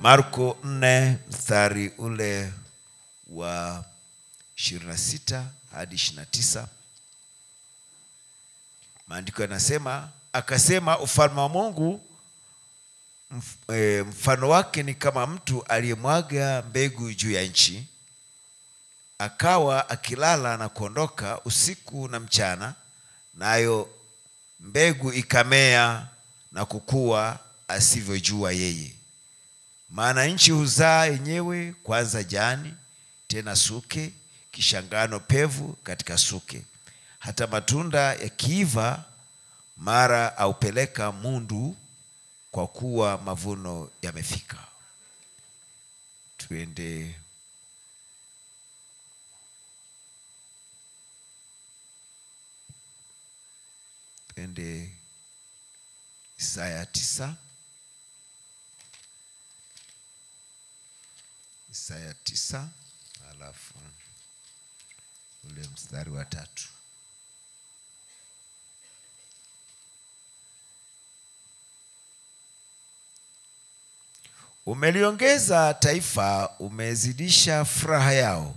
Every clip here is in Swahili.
Marko 4 mstari ule wa 26 hadi 29. Maandiko yanasema, akasema ufalme wa Mungu mfano wake ni kama mtu aliyemwaga mbegu juu ya nchi, akawa akilala na kuondoka usiku na mchana, nayo mbegu ikamea na kukua asivyojua yeye. Maana nchi huzaa yenyewe kwanza jani, tena suke, kisha ngano pevu katika suke. Hata matunda yakiiva mara aupeleka mundu, kwa kuwa mavuno yamefika. Tuende Isaya 9. Isaya 9 alafu ule mstari wa 3. Umeliongeza taifa, umezidisha furaha yao.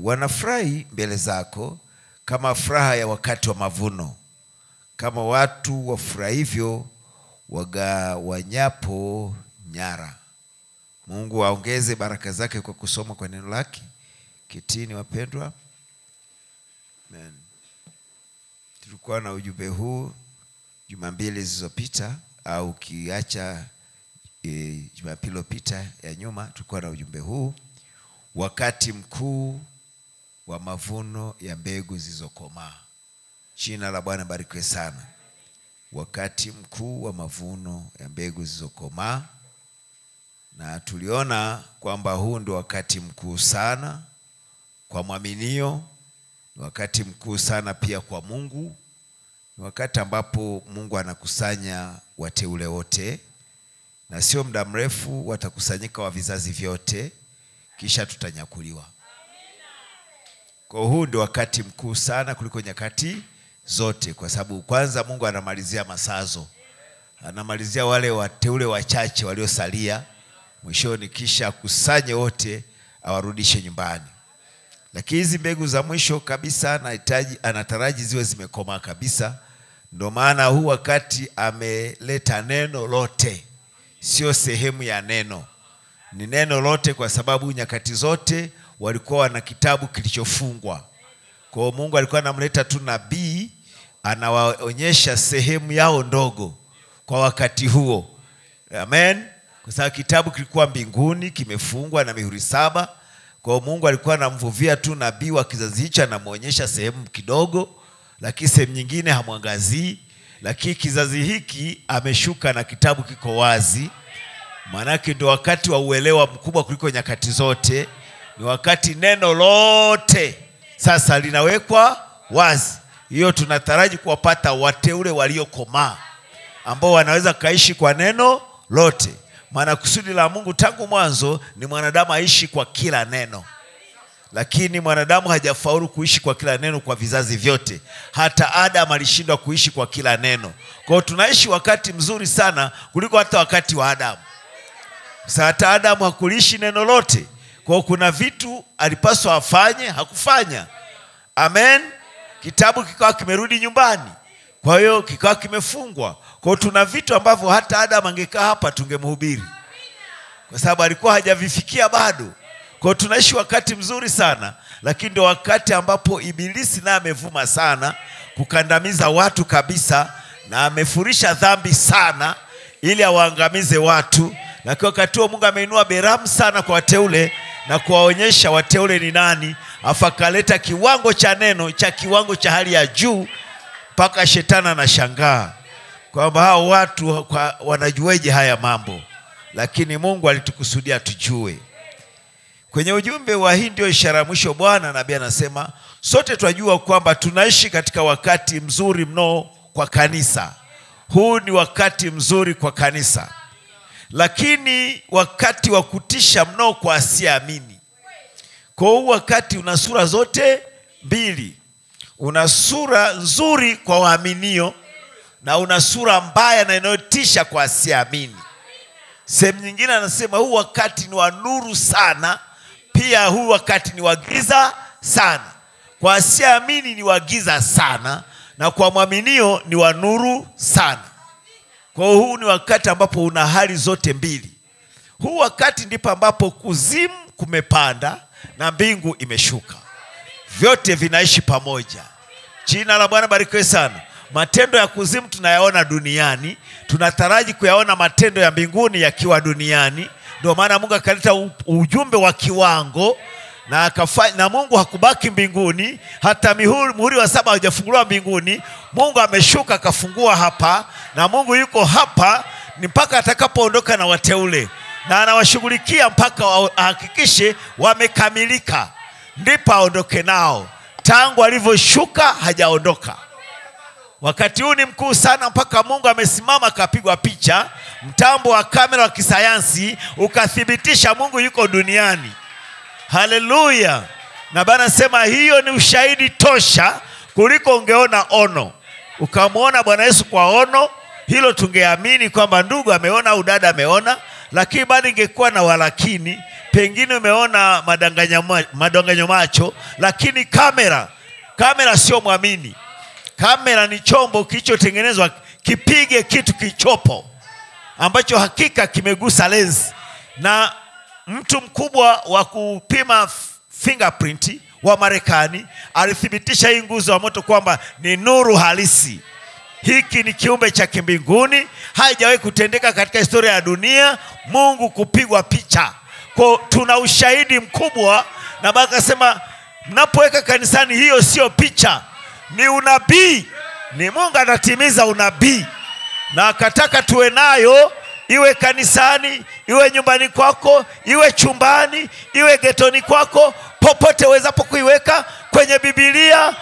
Wanafurahi mbele zako kama furaha ya wakati wa mavuno, kama watu wafurahivyo wagawanyapo nyara. Mungu aongeze baraka zake kwa kusoma kwa neno lake. Kitini wapendwa. Amen. Tulikuwa na ujumbe huu Jumapili zilizopita, au kiacha Jumapili iliyopita ya nyuma, tulikuwa na ujumbe huu, wakati mkuu wa mavuno ya mbegu zilizokomaa. Jina la Bwana barikiwe sana. Wakati mkuu wa mavuno ya mbegu zilizokomaa. Na tuliona kwamba huu ndio wakati mkuu sana kwa mwaminio, wakati mkuu sana pia kwa Mungu. Ni wakati ambapo Mungu anakusanya wateule wote, na sio muda mrefu watakusanyika wa vizazi vyote, kisha tutanyakuliwa. Kwa huu ndio wakati mkuu sana kuliko nyakati zote, kwa sababu kwanza Mungu anamalizia masazo, anamalizia wale wateule wachache waliosalia, mwishoni kisha kusanye wote awarudishe nyumbani. Lakini hizi mbegu za mwisho kabisa anataraji ziwe zimekomaa kabisa. Ndio maana huu wakati ameleta neno lote, sio sehemu ya neno, ni neno lote, kwa sababu nyakati zote walikuwa na kitabu kilichofungwa. Kwa hiyo Mungu alikuwa anamleta tu nabii, anawaonyesha sehemu yao ndogo kwa wakati huo. Amen. Kwa sababu kitabu kilikuwa mbinguni kimefungwa na mihuri 7. Kwa hiyo Mungu alikuwa anamvuvia tu nabii wa kizazi hicho, anamuonyesha sehemu kidogo, lakini sehemu nyingine hamwangazii. Lakini kizazi hiki ameshuka na kitabu kiko wazi. Maanake ndio wakati wa uelewa mkubwa kuliko nyakati zote. Ni wakati neno lote sasa linawekwa wazi. Hiyo tunataraji kuwapata wateule waliokomaa, ambao wanaweza kaishi kwa neno lote. Maana kusudi la Mungu tangu mwanzo ni mwanadamu aishi kwa kila neno. Lakini mwanadamu hajafaulu kuishi kwa kila neno kwa vizazi vyote. Hata Adam alishindwa kuishi kwa kila neno. Kwa hiyo tunaishi wakati mzuri sana kuliko hata wakati wa Adam. Sasa hata Adam hakulishi neno lote. Kwa hiyo kuna vitu alipaswa afanye, hakufanya. Amen. Kitabu kikawa kimerudi nyumbani. Kwa hiyo kikawa kimefungwa. Kwa hiyo tuna vitu ambavyo hata Adam angekaa hapa tungemhubiri, kwa sababu alikuwa hajavifikia bado. Kwa hiyo tunaishi wakati mzuri sana, lakini ndio wakati ambapo ibilisi naye amevuma sana kukandamiza watu kabisa, na amefurisha dhambi sana ili awaangamize watu. Na kwa wakati huo Mungu ameinua beramu sana kwa wateule na kuwaonyesha wateule ni nani, afakaleta kiwango cha neno cha kiwango cha hali ya juu, mpaka shetani anashangaa kwamba hao watu wanajueje haya mambo. Lakini Mungu alitukusudia tujue. Kwenye ujumbe wa hii ndio ishara mwisho, Bwana nabii anasema sote tunajua kwamba tunaishi katika wakati mzuri mno kwa kanisa. Huu ni wakati mzuri kwa kanisa, lakini wakati wa kutisha mno kwa asiamini. Kwa huu wakati una sura zote mbili. Una sura nzuri kwa waaminio, na una sura mbaya na inayotisha kwa asiamini. Sehemu nyingine anasema huu wakati ni wa nuru sana, pia huu wakati ni wa giza sana. Kwa asiamini ni wa giza sana, na kwa mwaminio ni wa nuru sana. Kwa huu ni wakati ambapo una hali zote mbili. Huu wakati ndipo ambapo kuzimu kumepanda na mbingu imeshuka. Vyote vinaishi pamoja. Jina la Bwana barikiwe sana. Matendo ya kuzimu tunayaona duniani, tunataraji kuyaona matendo ya mbinguni yakiwa duniani. Ndio maana Mungu akaleta ujumbe wa kiwango, na Mungu hakubaki mbinguni hata muhuri wa 7 haujafunguliwa mbinguni. Mungu ameshuka akafungua hapa, na Mungu yuko hapa ni mpaka atakapoondoka na wateule, na anawashughulikia mpaka ahakikishe wamekamilika, ndipo aondoke nao. Tangu alivyoshuka hajaondoka. Wakati huu ni mkuu sana, mpaka Mungu amesimama akapigwa picha, mtambo wa kamera wa kisayansi ukathibitisha Mungu yuko duniani. Haleluya. Na Bwana sema hiyo ni ushahidi tosha kuliko ungeona ono. Ukamwona Bwana Yesu kwa ono, hilo tungeamini kwamba ndugu ameona au dada ameona, lakini bado ingekuwa na walakini. Pengine umeona madanganyo macho, lakini kamera sio mwamini. Kamera ni chombo kilichotengenezwa kipige kitu kichopo ambacho hakika kimegusa lens. Na mtu mkubwa wa kupima fingerprint wa Marekani alithibitisha hii nguzo ya moto kwamba ni nuru halisi. Hiki ni kiumbe cha kimbinguni, haijawahi kutendeka katika historia ya dunia, Mungu kupigwa picha. Kwa tuna ushahidi mkubwa, na Baba akasema mnapoweka kanisani hiyo sio picha, ni unabii. Ni Mungu anatimiza unabii, na akataka tuwe nayo, iwe kanisani, iwe nyumbani kwako, iwe chumbani, iwe getoni kwako, popote wezapo kuiweka, kwenye Biblia,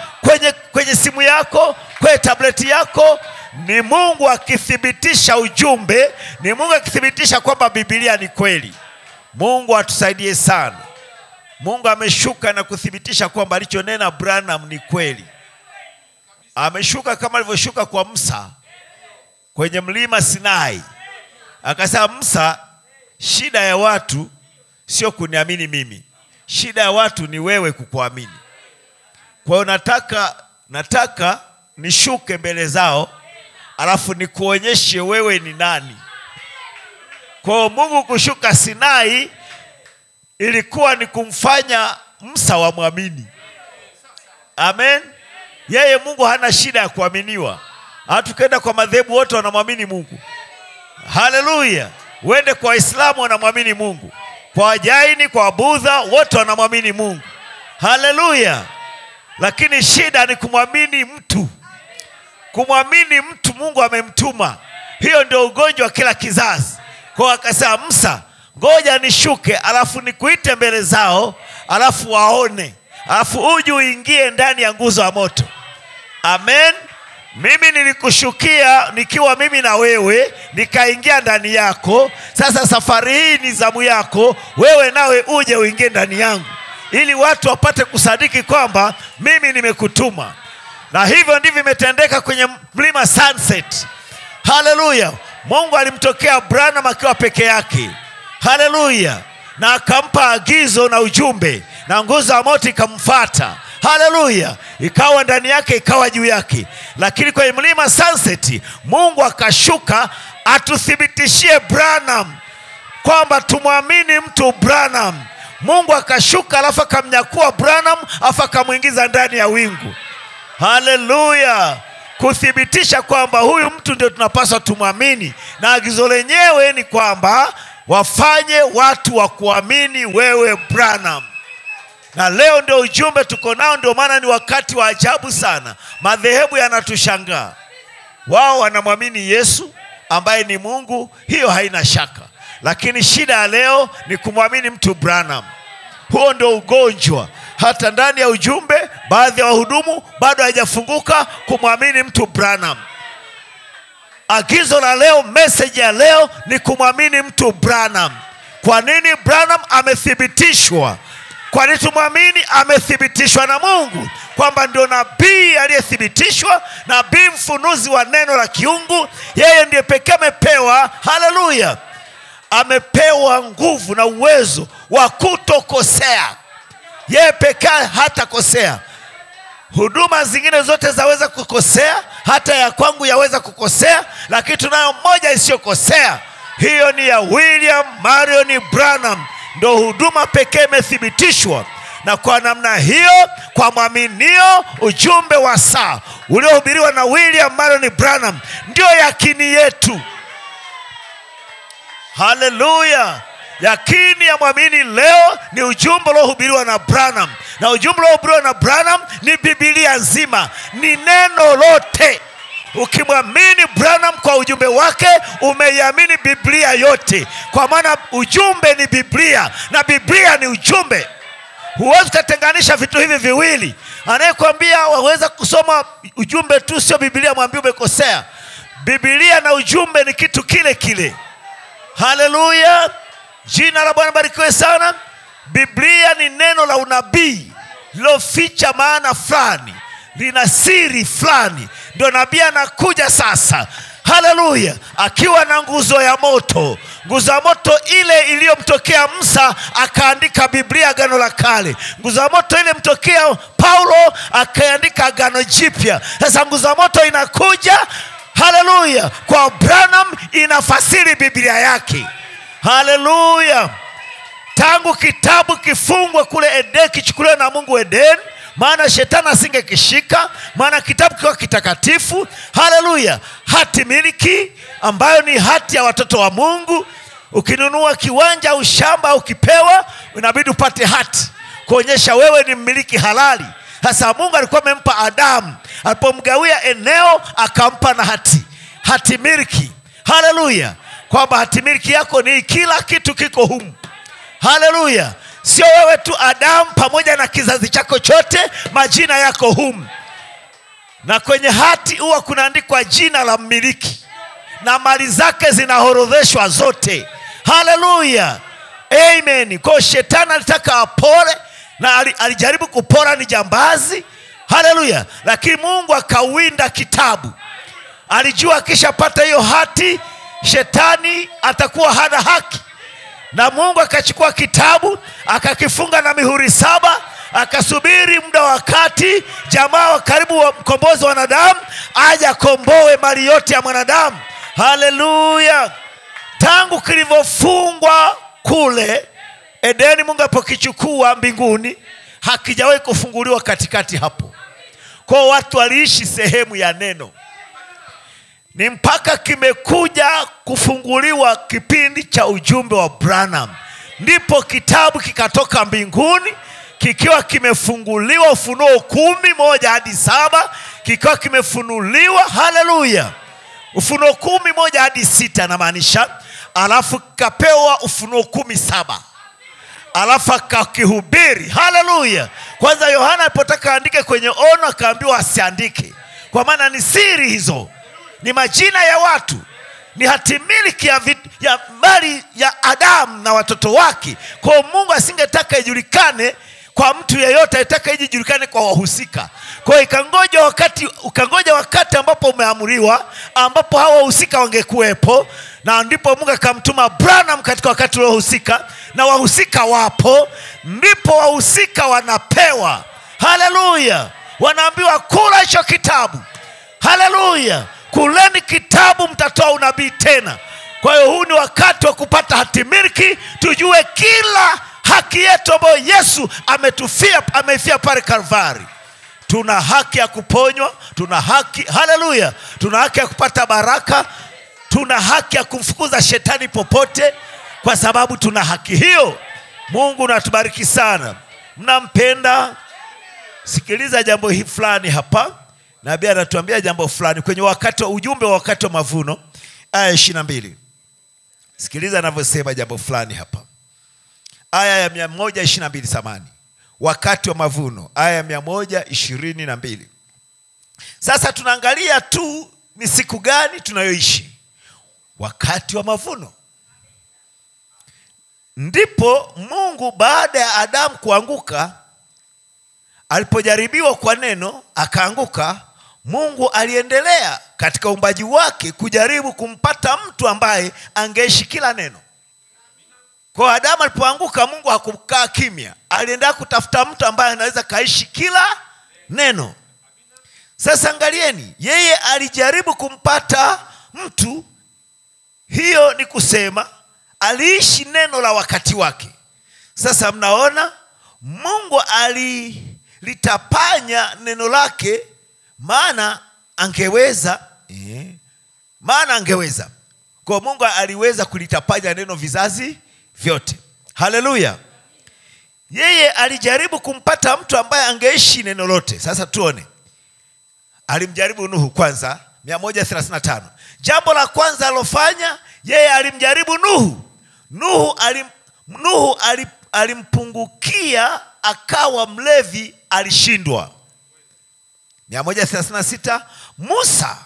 kwenye simu yako, kwenye tableti yako. Ni Mungu akithibitisha ujumbe, ni Mungu akithibitisha kwamba Biblia ni kweli. Mungu atusaidie sana. Mungu ameshuka na kuthibitisha kwamba alichonena Branham ni kweli. Ameshuka kama alivyoshuka kwa Musa kwenye mlima Sinai. Akasema, Musa, shida ya watu sio kuniamini mimi, shida ya watu ni wewe kukuamini. Kwa hiyo nataka nishuke mbele zao, alafu nikuonyeshe wewe ni nani. Kwa hiyo Mungu kushuka Sinai ilikuwa ni kumfanya Musa wamwamini. Amen. Yeye Mungu hana shida ya kuaminiwa. Hatukenda kwa madhehebu wote wanamwamini Mungu. Haleluya. Wende kwa Waislamu wanamwamini Mungu, kwa Wajaini, kwa Budha, wote wanamwamini Mungu. Haleluya. Lakini shida ni kumwamini mtu. Kumwamini mtu Mungu amemtuma. Hiyo ndio ugonjwa wa kila kizazi. Kwa akasema, Musa, ngoja nishuke, alafu nikuite mbele zao, alafu waone, alafu uje uingie ndani ya nguzo ya moto. Amen. Mimi nilikushukia nikiwa mimi na wewe, nikaingia ndani yako. Sasa safari hii ni zamu yako, wewe nawe uje uingie ndani yangu, ili watu wapate kusadiki kwamba mimi nimekutuma. Na hivyo ndivyo imetendeka kwenye mlima Sunset. Haleluya. Mungu alimtokea Branham akiwa peke yake. Haleluya. Na akampa agizo na ujumbe, na nguzo ya moto ikamfuata. Haleluya. Ikawa ndani yake, ikawa juu yake. Lakini kwenye mlima Sunset Mungu akashuka atuthibitishie Branham kwamba tumwamini mtu Branham. Mungu akashuka, alafu akamnyakua Branham, alafu akamuingiza ndani ya wingu. Haleluya. Kuthibitisha kwamba huyu mtu ndio tunapaswa tumwamini. Na agizo lenyewe ni kwamba wafanye watu wa kuamini wewe Branham. Na leo ndio ujumbe tuko nao. Ndio maana ni wakati wa ajabu sana. Madhehebu yanatushangaa. Wao wanamwamini Yesu ambaye ni Mungu, hiyo haina shaka. Lakini shida ya leo ni kumwamini mtu Branham. Huo ndio ugonjwa. Hata ndani ya ujumbe baadhi ya wahudumu bado hajafunguka kumwamini mtu Branham. Agizo la leo, message ya leo ni kumwamini mtu Branham. Kwa nini? Branham amethibitishwa. Kwa nini tumwamini? Amethibitishwa na Mungu kwamba ndio nabii aliyethibitishwa, nabii mfunuzi wa neno la kiungu. Yeye ndiye pekee amepewa, haleluya, amepewa nguvu na uwezo wa kutokosea. Yeye pekee hatakosea. Huduma zingine zote zaweza kukosea, hata ya kwangu yaweza kukosea, lakini tunayo moja isiyokosea. Hiyo ni ya William Marion Branham. Ndio huduma pekee imethibitishwa. Na kwa namna hiyo, kwa mwaminio, ujumbe wa saa uliohubiriwa na William Marion Branham ndio yakini yetu. Haleluya! Yakini ya mwamini leo ni ujumbe uliohubiriwa na Branham. Na ujumbe uliohubiriwa na Branham ni Biblia nzima, ni neno lote. Ukimwamini Branham kwa ujumbe wake, umeiamini Biblia yote, kwa maana ujumbe ni Biblia na Biblia ni ujumbe. Huwezi kutenganisha vitu hivi viwili. Anayekwambia waweza kusoma ujumbe tu sio Biblia, mwambie umekosea. Biblia na ujumbe ni kitu kile kile. Haleluya! Jina la Bwana barikiwe sana. Biblia ni neno la unabii liloficha maana fulani, lina siri fulani. Ndio nabii anakuja sasa, haleluya, akiwa na nguzo ya moto. Nguzo ya moto ile iliyomtokea Musa akaandika Biblia Agano la Kale. Nguzo ya moto ile mtokea Paulo akaandika Agano Jipya. Sasa nguzo ya moto inakuja, haleluya, kwa Branham inafasiri Biblia yake. Haleluya! Tangu kitabu kifungwe kule Eden, kichukuliwe na Mungu Eden, maana shetani asingekishika, maana kitabu kiwa kitakatifu. Haleluya! Hati miliki ambayo ni hati ya watoto wa Mungu. Ukinunua kiwanja au shamba au kipewa, inabidi upate hati kuonyesha wewe ni mmiliki halali. Sasa Mungu alikuwa amempa Adamu, alipomgawia eneo akampa na hati miliki. Haleluya! Kwamba hati miliki yako ni kila kitu kiko humu. Haleluya! Sio wewe tu, Adamu pamoja na kizazi chako chote, majina yako humu. Na kwenye hati huwa kunaandikwa jina la mmiliki na mali zake zinahorodheshwa zote. Haleluya! Amen. Kwa shetani alitaka apore, na alijaribu kupora, ni jambazi. Haleluya! Lakini Mungu akawinda kitabu. Alijua akishapata hiyo hati, shetani atakuwa hana haki. Na Mungu akachukua kitabu, akakifunga na mihuri 7, akasubiri muda wakati jamaa wa karibu wa mkombozi wa wanadamu aje komboe mali yote ya mwanadamu. Haleluya! Tangu kilivyofungwa kule Edeni, Mungu apokichukua mbinguni, hakijawahi kufunguliwa katikati hapo. Kwa watu waliishi sehemu ya neno. Ni mpaka kimekuja kufunguliwa kipindi cha ujumbe wa Branham, ndipo kitabu kikatoka mbinguni kikiwa kimefunguliwa. Ufunuo 10:1 hadi 7 kikiwa kimefunuliwa. Haleluya! Ufunuo 10:1 hadi 6 na maanisha. Alafu kapewa Ufunuo 10:7, alafu akakihubiri. Haleluya! Kwanza Yohana alipotaka andike kwenye ono, akaambiwa asiandike, kwa maana ni siri hizo, ni majina ya watu, ni hatimiliki ya mali ya Adamu na watoto wake. Kwa Mungu asingetaka ijulikane kwa mtu yeyote, alitaka ijulikane kwa wahusika. Kwa ukangoja wakati ambapo umeamuriwa, ambapo hawa wahusika wangekuepo, na ndipo Mungu akamtuma Branham katika wakati ulohusika, na wahusika wapo, ndipo wahusika wanapewa. Haleluya! Wanaambiwa kula hicho kitabu. Haleluya! Kuleni kitabu, mtatoa unabii tena. Kwa hiyo huu ni wakati wa kupata hatimiliki, tujue kila haki yetu ambayo Yesu ameifia pale Kalvari. Tuna haki ya kuponywa, tuna haki, haleluya, tuna haki ya kupata baraka, tuna haki ya kumfukuza shetani popote, kwa sababu tuna haki hiyo. Mungu natubariki sana. Mnampenda? Sikiliza jambo hili fulani hapa. Nabii anatuambia jambo fulani kwenye wakati wa ujumbe wa wakati wa mavuno, aya 22. Sikiliza anavyosema jambo fulani hapa. Aya ya 122 samani. Wakati wa mavuno, aya ya 122. Sasa tunaangalia tu ni siku gani tunayoishi. Wakati wa mavuno. Ndipo Mungu baada ya Adamu kuanguka, alipojaribiwa kwa neno akaanguka, Mungu aliendelea katika uumbaji wake kujaribu kumpata mtu ambaye angeishi kila neno. Kwa Adamu alipoanguka, Mungu hakukaa kimya, alienda kutafuta mtu ambaye anaweza kaishi kila neno. Sasa angalieni, yeye alijaribu kumpata mtu, hiyo ni kusema aliishi neno la wakati wake. Sasa mnaona Mungu litapanya neno lake, maana angeweza kwa Mungu aliweza kulitapanya neno vizazi vyote. Haleluya. Yeye alijaribu kumpata mtu ambaye angeishi neno lote. Sasa tuone, alimjaribu Nuhu kwanza 135. Jambo la kwanza alofanya, yeye alimjaribu Nuhu alimpungukia, akawa mlevi, alishindwa. 136. Musa,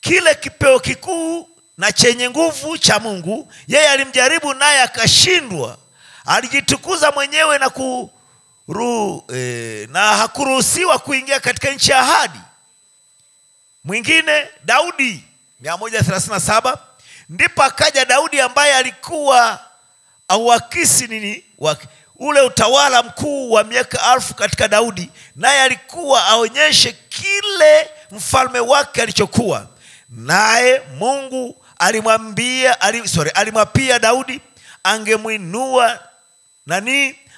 kile kipeo kikuu na chenye nguvu cha Mungu, yeye alimjaribu naye akashindwa. Alijitukuza mwenyewe na hakuruhusiwa kuingia katika nchi ya ahadi. Mwingine Daudi 137. Ndipo akaja Daudi ambaye alikuwa auakisi ule utawala mkuu wa miaka 1000 katika Daudi, naye alikuwa aonyeshe kile mfalme wake alichokuwa. Naye Mungu alimwapia Daudi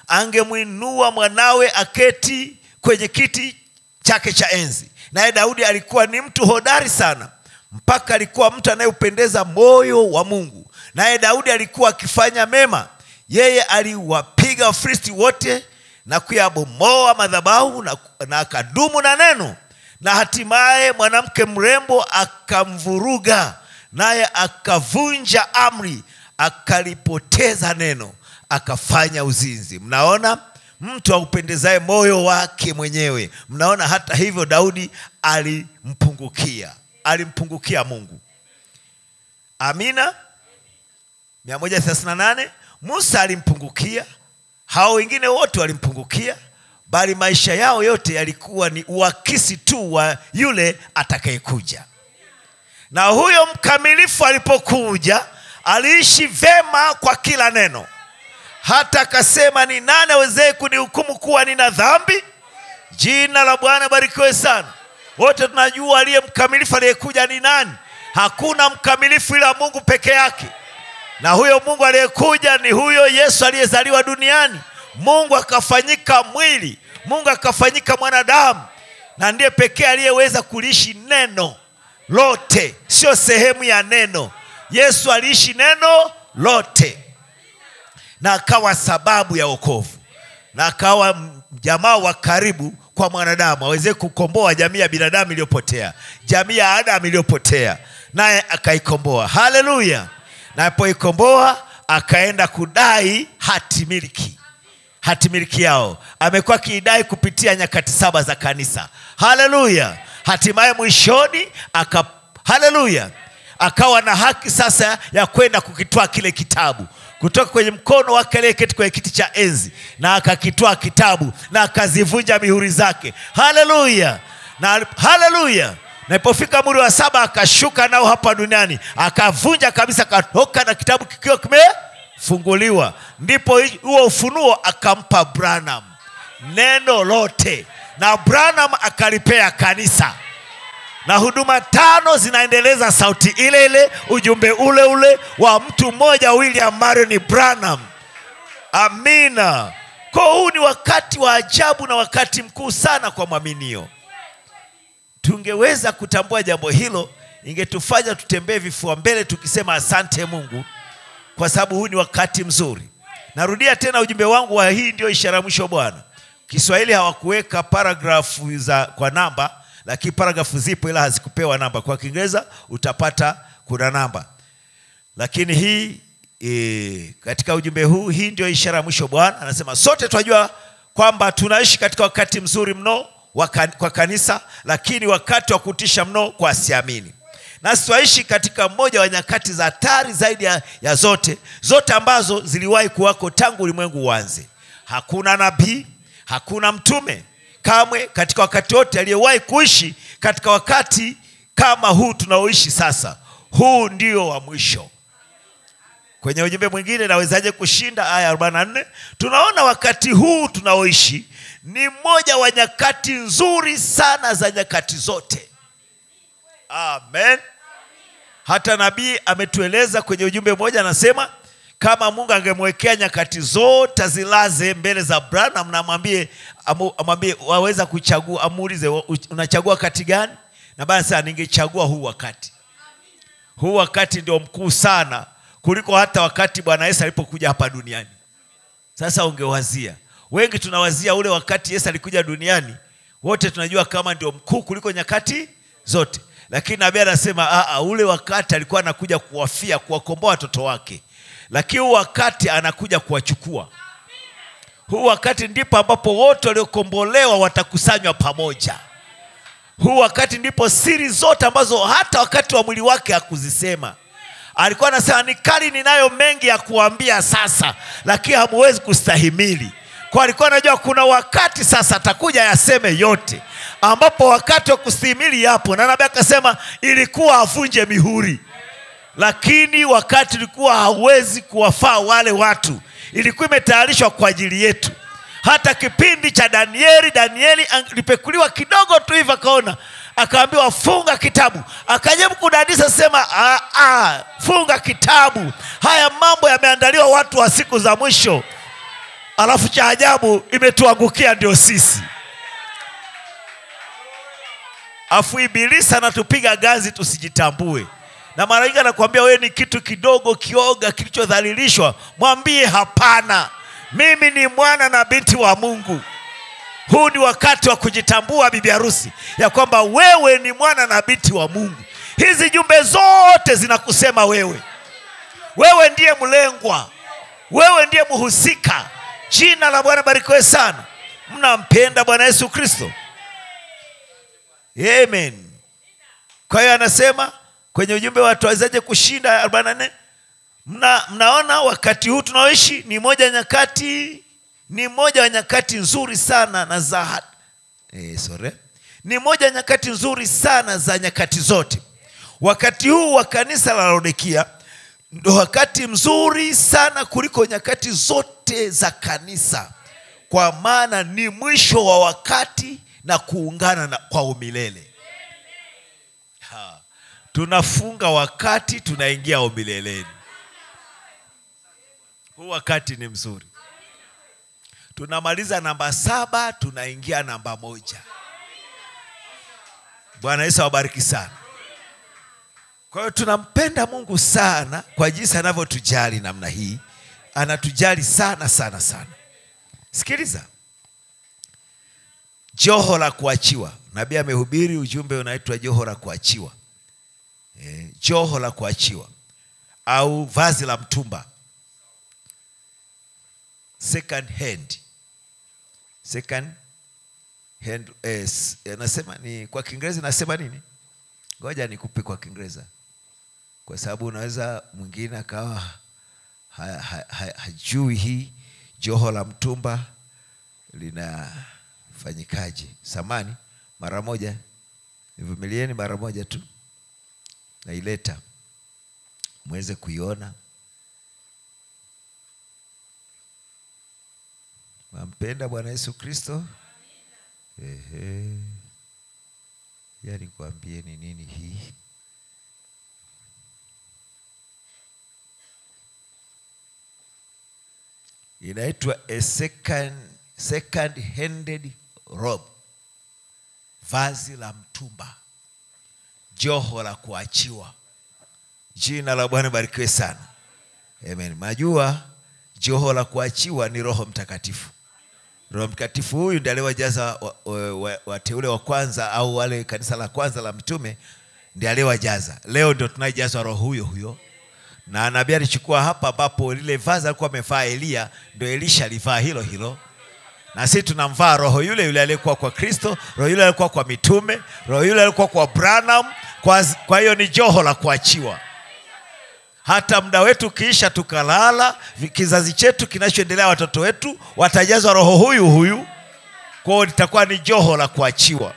angemwinua mwanawe aketi kwenye kiti chake cha enzi. Naye Daudi alikuwa ni mtu hodari sana, mpaka alikuwa mtu anayeupendeza moyo wa Mungu. Naye Daudi alikuwa akifanya mema. Yeye aliwapiga Wafilisti wote na kuyabomoa madhabahu na akadumu na neno. Na hatimaye mwanamke mrembo akamvuruga, naye akavunja amri, akalipoteza neno, akafanya uzinzi. Mnaona mtu aupendezaye moyo wake mwenyewe. Mnaona hata hivyo Daudi alimpungukia Mungu. Amina. 138. Musa alimpungukia, hao wengine wote walimpungukia, bali maisha yao yote yalikuwa ni uakisi tu wa yule atakayekuja. Na huyo mkamilifu alipokuja, aliishi vema kwa kila neno. Hata akasema, ni nani awezaye kunihukumu kuwa nina dhambi? Jina la Bwana barikiwe sana. Wote tunajua aliye mkamilifu aliyekuja ni nani. Hakuna mkamilifu ila Mungu peke yake. Na huyo Mungu aliyekuja ni huyo Yesu aliyezaliwa duniani. Mungu akafanyika mwili, Mungu akafanyika mwanadamu, na ndiye pekee aliyeweza kuliishi neno lote, sio sehemu ya neno. Yesu aliishi neno lote, na akawa sababu ya wokovu, na akawa jamaa wa karibu kwa mwanadamu aweze kukomboa jamii ya binadamu iliyopotea, jamii ya Adamu iliyopotea, naye akaikomboa. Haleluya. Na alipoikomboa akaenda kudai hati miliki yao. Amekuwa kiidai kupitia nyakati 7 za kanisa. Haleluya. Hatimaye mwishoni akawa na haki sasa ya kwenda kukitoa kile kitabu kutoka kwenye mkono wake aliyeketi kwenye kiti cha enzi, na akakitoa kitabu na akazivunja mihuri zake. Haleluya. Na ilipofika muhuri wa 7 akashuka nao hapa duniani, akavunja kabisa, akatoka na kitabu kikiwa kimefunguliwa. Ndipo huo ufunuo akampa Branham, neno lote, na Branham akalipea kanisa. Na huduma 5 zinaendeleza sauti ile ile, ujumbe ule ule wa mtu mmoja, William Marion Branham. Amina. Kwa huu ni wakati wa ajabu na wakati mkuu sana kwa mwaminio. Tungeweza kutambua jambo hilo, ingetufanya tutembee vifua mbele tukisema asante Mungu, kwa sababu huu ni wakati mzuri. Narudia tena ujumbe wangu wa hii ndio ishara mwisho Bwana. Kiswahili hawakuweka paragrafu kwa namba, lakini paragrafu zipo ila hazikupewa namba. Kwa Kiingereza utapata kuna namba. Lakini hii katika ujumbe huu, hii ndio ishara mwisho Bwana. Anasema sote tunajua kwamba tunaishi katika wakati mzuri mno kwa kanisa, lakini wakati wa kutisha mno kwa asiamini. Na tunaishi katika mmoja wa nyakati za hatari zaidi ya zote ambazo ziliwahi kuwako tangu ulimwengu uanze. Hakuna nabii, hakuna mtume kamwe katika wakati wote aliyewahi kuishi katika wakati kama huu tunaoishi sasa. Huu ndio wa mwisho. Kwenye ujumbe mwingine, nawezaje kushinda, aya 44, tunaona wakati huu tunaoishi ni mmoja wa nyakati nzuri sana za nyakati zote. Amen. Hata nabii ametueleza kwenye ujumbe mmoja, anasema kama Mungu angemwekea nyakati zote zilaze mbele za Branham na amwambie waweza kuchagua, amuulize unachagua wakati gani, na basi ningechagua huu wakati. Huu wakati ndio mkuu sana kuliko hata wakati Bwana Yesu alipokuja hapa duniani. Sasa ungewazia, wengi tunawazia ule wakati Yesu alikuja duniani, wote tunajua kama ndio mkuu kuliko nyakati zote. Lakini nabii anasema ule wakati alikuwa anakuja kuwafia, kuwakomboa watoto wake. Lakini huu wakati anakuja kuwachukua. Huu wakati ndipo ambapo wote waliokombolewa watakusanywa pamoja. Huu wakati ndipo siri zote ambazo hata wakati wa mwili wake hakuzisema. Alikuwa anasema nikali ninayo mengi ya kuambia sasa, lakini hamuwezi kustahimili. Kwa alikuwa anajua kuna wakati sasa atakuja yaseme yote, ambapo wakati wa kustahimili yapo. Na nabii akasema ilikuwa avunje mihuri, lakini wakati ulikuwa hauwezi kuwafaa wale watu. Ilikuwa imetayarishwa kwa ajili yetu. Hata kipindi cha Danieli alipekuliwa kidogo tu hivi, akaona, akaambiwa funga kitabu. Akajibu kudadisa, sema funga kitabu, haya mambo yameandaliwa watu wa siku za mwisho. Alafu cha ajabu imetuangukia ndio sisi. Afu ibilisi anatupiga ganzi tusijitambue. Na mara nyingi anakuambia wewe ni kitu kidogo, kioga, kilichodhalilishwa. Mwambie hapana, mimi ni mwana na binti wa Mungu. Huu ni wakati wa kujitambua, bibi harusi, ya kwamba wewe ni mwana na binti wa Mungu. Hizi jumbe zote zinakusema wewe. Wewe ndiye mlengwa. Wewe ndiye mhusika. Jina la Bwana barikiwe sana. Mnampenda Bwana Yesu Kristo? Amen. Kwa hiyo anasema kwenye ujumbe watu wawezaje kushinda 44, mnaona wakati huu tunaoishi ni moja wa nyakati nzuri sana na za ni moja nyakati nzuri sana za nyakati zote. Wakati huu wa kanisa la Laodikia ndio wakati mzuri sana kuliko nyakati zote za kanisa, kwa maana ni mwisho wa wakati na kuungana kwa umilele. Tunafunga wakati, tunaingia umileleni. Huu wakati ni mzuri. Tunamaliza namba 7, tunaingia namba 1. Bwana Yesu awabariki sana. Kwa hiyo tunampenda Mungu sana kwa jinsi anavyotujali namna hii. Anatujali sana sana sana. Sikiliza. Joho la kuachiwa. Nabii amehubiri ujumbe unaitwa joho la kuachiwa. Joho la kuachiwa au vazi la mtumba. Second hand. Nasema ni kwa Kiingereza nasema nini? Ngoja nikupe kwa Kiingereza, kwa sababu unaweza mwingine akawa hajui hii joho la mtumba linafanyikaje. Samani mara moja, nivumilieni mara moja tu, naileta muweze kuiona. Wampenda Bwana Yesu Kristo? Yani kuambie ni nini hii? Inaitwa a second handed robe. Vazi la mtumba. Joho la kuachiwa. Jina la Bwana barikiwe sana. Amen. Majua joho la kuachiwa ni Roho Mtakatifu. Roho Mtakatifu huyu ndiye aliyewajaza wateule wa kwanza, au wale kanisa la kwanza la mitume, ndiye aliyewajaza. Leo ndio tunajazwa roho huyo. Na nabii alichukua hapa ambapo lile vazi alikuwa amevaa Elia, ndio Elisha alivaa hilo. Na sisi tunamvaa roho yule aliyekuwa kwa Kristo, roho yule aliyekuwa kwa mitume, roho yule aliyekuwa kwa Branham. Kwa hiyo ni joho la kuachiwa. Hata muda wetu kiisha tukalala, kizazi chetu kinachoendelea, watoto wetu watajazwa roho huyu. Kwa hiyo litakuwa ni joho la kuachiwa.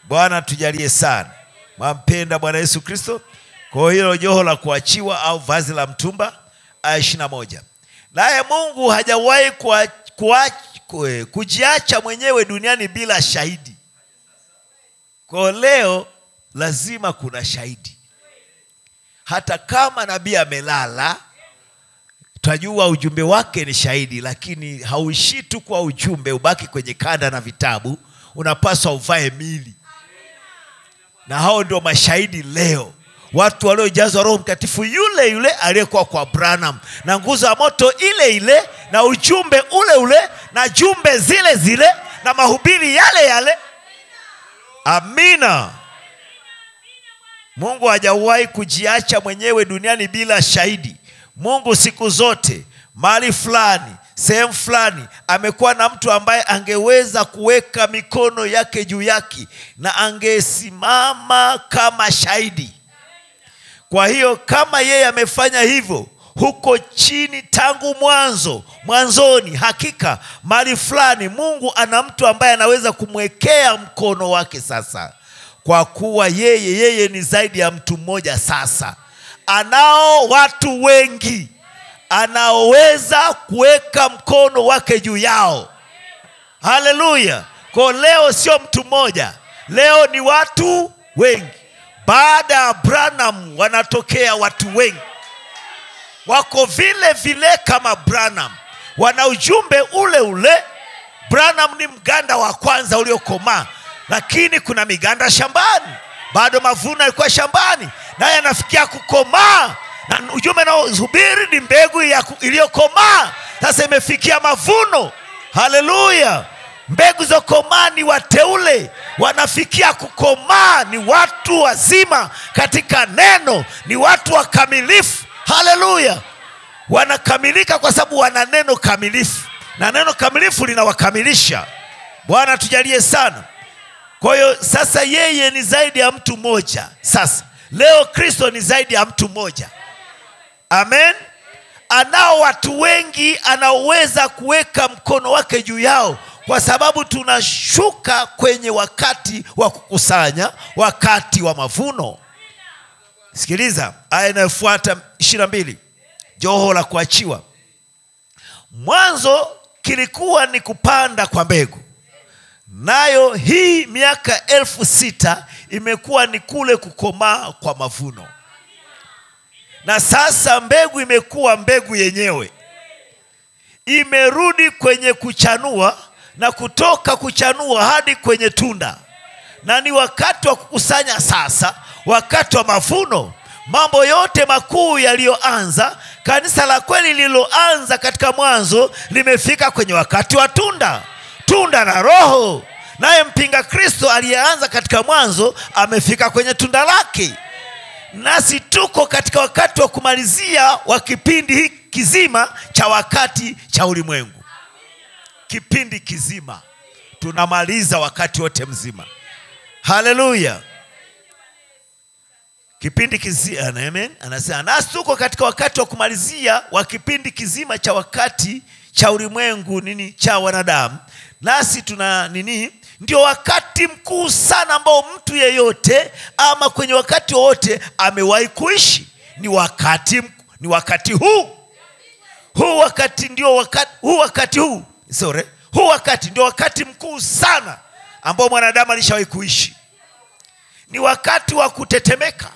Bwana tujalie sana. Mampenda Bwana Yesu Kristo? Kwa hiyo joho la kuachiwa au vazi la mtumba aya 21. Naye Mungu hajawahi kujiacha mwenyewe duniani bila shahidi. Kwa leo lazima kuna shahidi. Hata kama nabii amelala, tunajua ujumbe wake ni shahidi, lakini hauishi tu kwa ujumbe ubaki kwenye kanda na vitabu, unapaswa uvae mili. Na hao ndio mashahidi leo, watu waliojazwa Roho Mtakatifu yule yule aliyekuwa kwa Branham, na nguzo ya moto ile ile, na ujumbe ule ule, na jumbe zile zile, na mahubiri yale yale. Amina. Mungu hajawahi kujiacha mwenyewe duniani bila shahidi. Mungu siku zote, mahali fulani, sehemu fulani, amekuwa na mtu ambaye angeweza kuweka mikono yake juu yake na angesimama kama shahidi. Kwa hiyo kama yeye amefanya hivyo huko chini tangu mwanzoni, hakika mahali fulani Mungu ana mtu ambaye anaweza kumwekea mkono wake sasa. Kwa kuwa yeye ni zaidi ya mtu mmoja sasa. Anao watu wengi anaoweza kuweka mkono wake juu yao. Haleluya. Kwa leo sio mtu mmoja, leo ni watu wengi. Baada ya Branham wanatokea watu wengi, wako vile vile kama Branham, wana ujumbe ule ule. Branham ni mganda wa kwanza uliokomaa, lakini kuna miganda shambani, bado mavuno yalikuwa shambani, naye anafikia kukomaa, na ujumbe na uhubiri ni mbegu iliyokomaa, sasa imefikia mavuno. Haleluya. Mbegu za komaa ni wateule, wanafikia kukomaa, ni watu wazima katika neno, ni watu wakamilifu. Haleluya. Wanakamilika kwa sababu wana neno kamilifu, na neno kamilifu linawakamilisha. Bwana tujalie sana. Kwa hiyo sasa yeye ni zaidi ya mtu mmoja. Sasa leo Kristo ni zaidi ya mtu mmoja. Amen. Anao watu wengi anaoweza kuweka mkono wake juu yao, kwa sababu tunashuka kwenye wakati wa kukusanya, wakati wa mavuno. Sikiliza aya inayofuata 22. Joho la kuachiwa. Mwanzo kilikuwa ni kupanda kwa mbegu, nayo hii miaka 6,000 imekuwa ni kule kukomaa kwa mavuno. Na sasa mbegu imekuwa mbegu yenyewe, imerudi kwenye kuchanua, na kutoka kuchanua hadi kwenye tunda. Na ni wakati wa kukusanya sasa, wakati wa mavuno. Mambo yote makuu yaliyoanza, kanisa la kweli lililoanza katika mwanzo, limefika kwenye wakati wa tunda. Tunda la Roho. Naye mpinga Kristo aliyeanza katika mwanzo amefika kwenye tunda lake. Nasi tuko katika wakati wa kumalizia wa kipindi hiki kizima cha wakati cha ulimwengu. Kipindi kizima tunamaliza wakati wote mzima. Haleluya. Kipindi kizima, amen. Anasema nasi tuko katika wakati wa kumalizia wa kipindi kizima cha wakati cha ulimwengu, cha wanadamu. Nasi tuna ndio wakati mkuu sana ambao mtu yeyote ama kwenye wakati wote amewahi kuishi. Huu wakati ndio wakati mkuu sana ambao mwanadamu alishawahi kuishi. Ni wakati wa kutetemeka,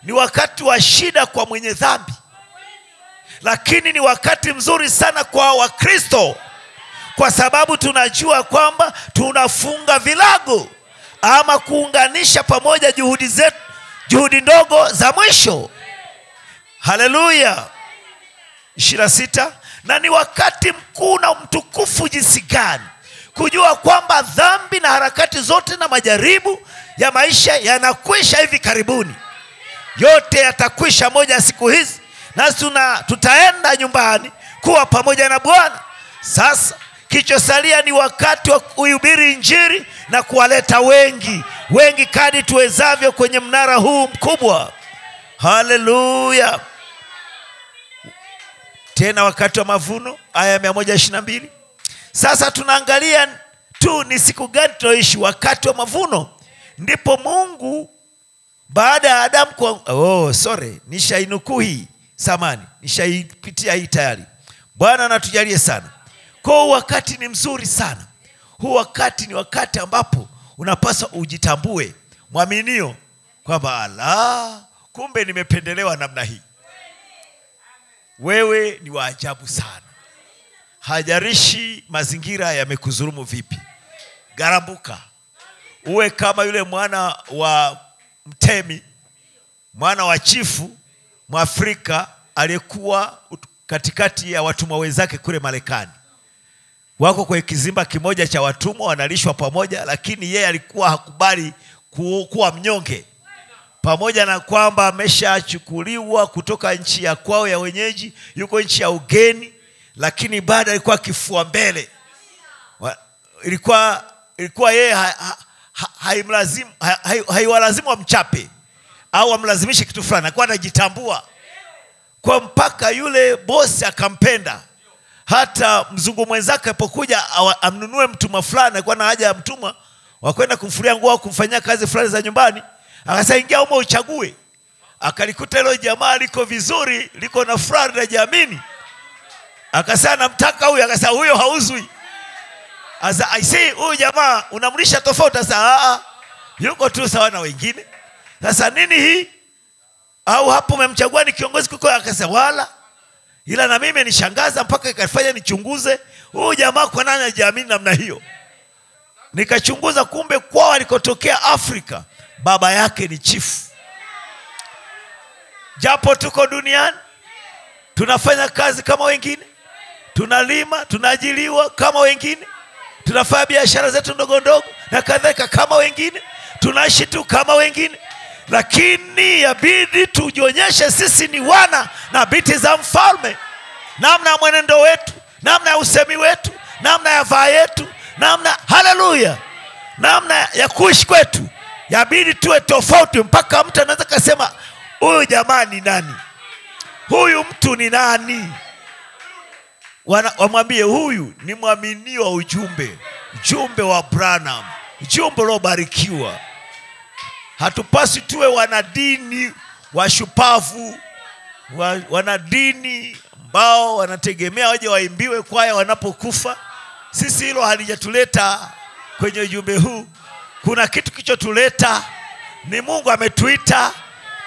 ni wakati wa shida kwa mwenye dhambi, lakini ni wakati mzuri sana kwa Wakristo, kwa sababu tunajua kwamba tunafunga vilago ama kuunganisha pamoja juhudi ndogo za mwisho. Haleluya. 26. Na ni wakati mkuu na mtukufu jinsi gani kujua kwamba dhambi na harakati zote na majaribu ya maisha yanakwisha hivi karibuni. Yote yatakwisha moja ya siku hizi, nasi tutaenda nyumbani kuwa pamoja na Bwana. Sasa kichosalia ni wakati wa kuhubiri Injili na kuwaleta wengi kadri tuwezavyo kwenye mnara huu mkubwa. Haleluya. Tena wakati wa mavuno, aya 122. Sasa tunaangalia tu ni siku gani tunaoishi wakati wa mavuno. Ndipo Mungu baada ya Adamu nishainukuu hii. zamani, nishaipitia hii tayari. Bwana anatujalie sana. Kwa wakati ni mzuri sana. Huu wakati ni wakati ambapo unapaswa ujitambue, mwaminio, kwamba ala, kumbe nimependelewa namna hii. Wewe ni wa ajabu sana. Hajarishi mazingira yamekuzurumu vipi. Garambuka. Uwe kama yule mwana wa mtemi, mwana wa chifu Mwafrika aliyekuwa katikati ya watumwa wenzake kule Marekani. Wako kwa kizimba kimoja cha watumwa, wanalishwa pamoja, lakini yeye alikuwa hakubali kuwa mnyonge. Pamoja na kwamba ameshachukuliwa kutoka nchi ya kwao ya wenyeji, yuko nchi ya ugeni, lakini bado alikuwa kifua mbele. Ilikuwa yeye haiwalazimu amchape au amlazimishe kitu fulani, alikuwa anajitambua. Kwa mpaka yule bosi akampenda. Hata mzungu mwenzake alipokuja amnunue mtumwa fulani, alikuwa na haja ya mtumwa wa kwenda kumfulia nguo au kumfanyia kazi fulani za nyumbani, akasema ingia humo uchague. Akalikuta hilo jamaa liko vizuri, liko na fulani na jamini. Akasema namtaka huyu, akasema huyo hauzwi. Asa I see huyu jamaa unamlisha tofauti. Sasa yuko tu sawa na wengine. Sasa nini hii? Au hapo umemchagua ni kiongozi kuko? Akasema wala, ila na mimi nishangaza mpaka ikafanya nichunguze huyu jamaa kwa nani anajiamini namna hiyo. Nikachunguza, kumbe kwao alikotokea Afrika baba yake ni chifu. Japo tuko duniani tunafanya kazi kama wengine, tunalima, tunaajiriwa kama wengine, tunafanya biashara zetu ndogo ndogo na kadhalika kama wengine, tunaishi tu kama wengine, lakini yabidi tujionyeshe sisi ni wana na binti za mfalme. Namna ya mwenendo wetu, namna ya usemi wetu, namna ya vaa yetu, namna, haleluya, namna ya kuishi kwetu, yabidi tuwe tofauti mpaka mtu anaweza kusema huyu jamaa ni nani? Huyu mtu ni nani? Wamwambie huyu ni mwaminio wa ujumbe wa Branham, ujumbe uliobarikiwa. Hatupasi tuwe wanadini washupavu, wanadini ambao wanategemea waje waimbiwe kwaya wanapokufa. Sisi hilo halijatuleta kwenye ujumbe huu. Kuna kitu kichotuleta, ni Mungu ametuita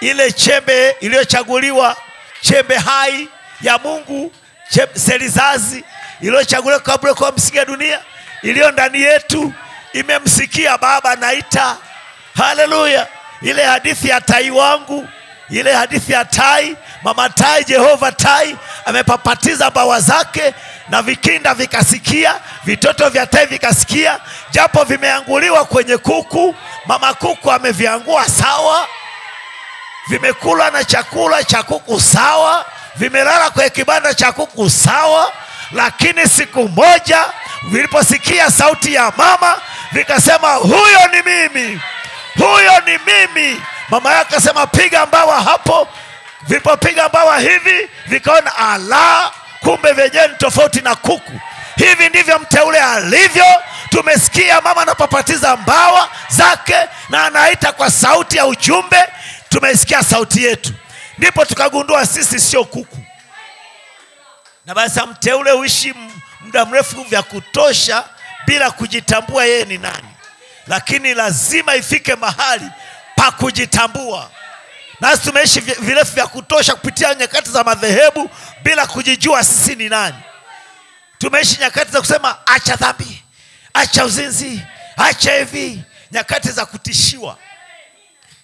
ile chembe iliyochaguliwa, chembe hai ya Mungu, selizazi iliyochaguliwa kabla kwa msingi ya dunia, iliyo ndani yetu, imemsikia Baba naita. Haleluya. Ile hadithi ya tai wangu, ile hadithi ya tai, mama tai, Jehova tai amepapatiza bawa zake na vikinda vikasikia, vitoto vya tai vikasikia, japo vimeanguliwa kwenye kuku, mama kuku ameviangua sawa, vimekula na chakula cha kuku sawa, vimelala kwenye kibanda cha kuku sawa, lakini siku moja viliposikia sauti ya mama vikasema huyo ni mimi, huyo ni mimi. Mama yake akasema piga mbawa hapo. Vilipopiga mbawa hivi vikaona ala, kumbe vyenyewe ni tofauti na kuku. Hivi ndivyo mteule alivyo. Tumesikia mama anapopatiza mbawa zake na anaita kwa sauti ya ujumbe, tumesikia sauti yetu, ndipo tukagundua sisi sio kuku. Na basi mteule uishi muda mrefu vya kutosha bila kujitambua yeye ni nani, lakini lazima ifike mahali pa kujitambua. Nasi tumeishi virefu vya kutosha kupitia nyakati za madhehebu bila kujijua sisi ni nani. Tumeishi nyakati za kusema acha dhambi, acha uzinzi, acha hivi, nyakati za kutishiwa,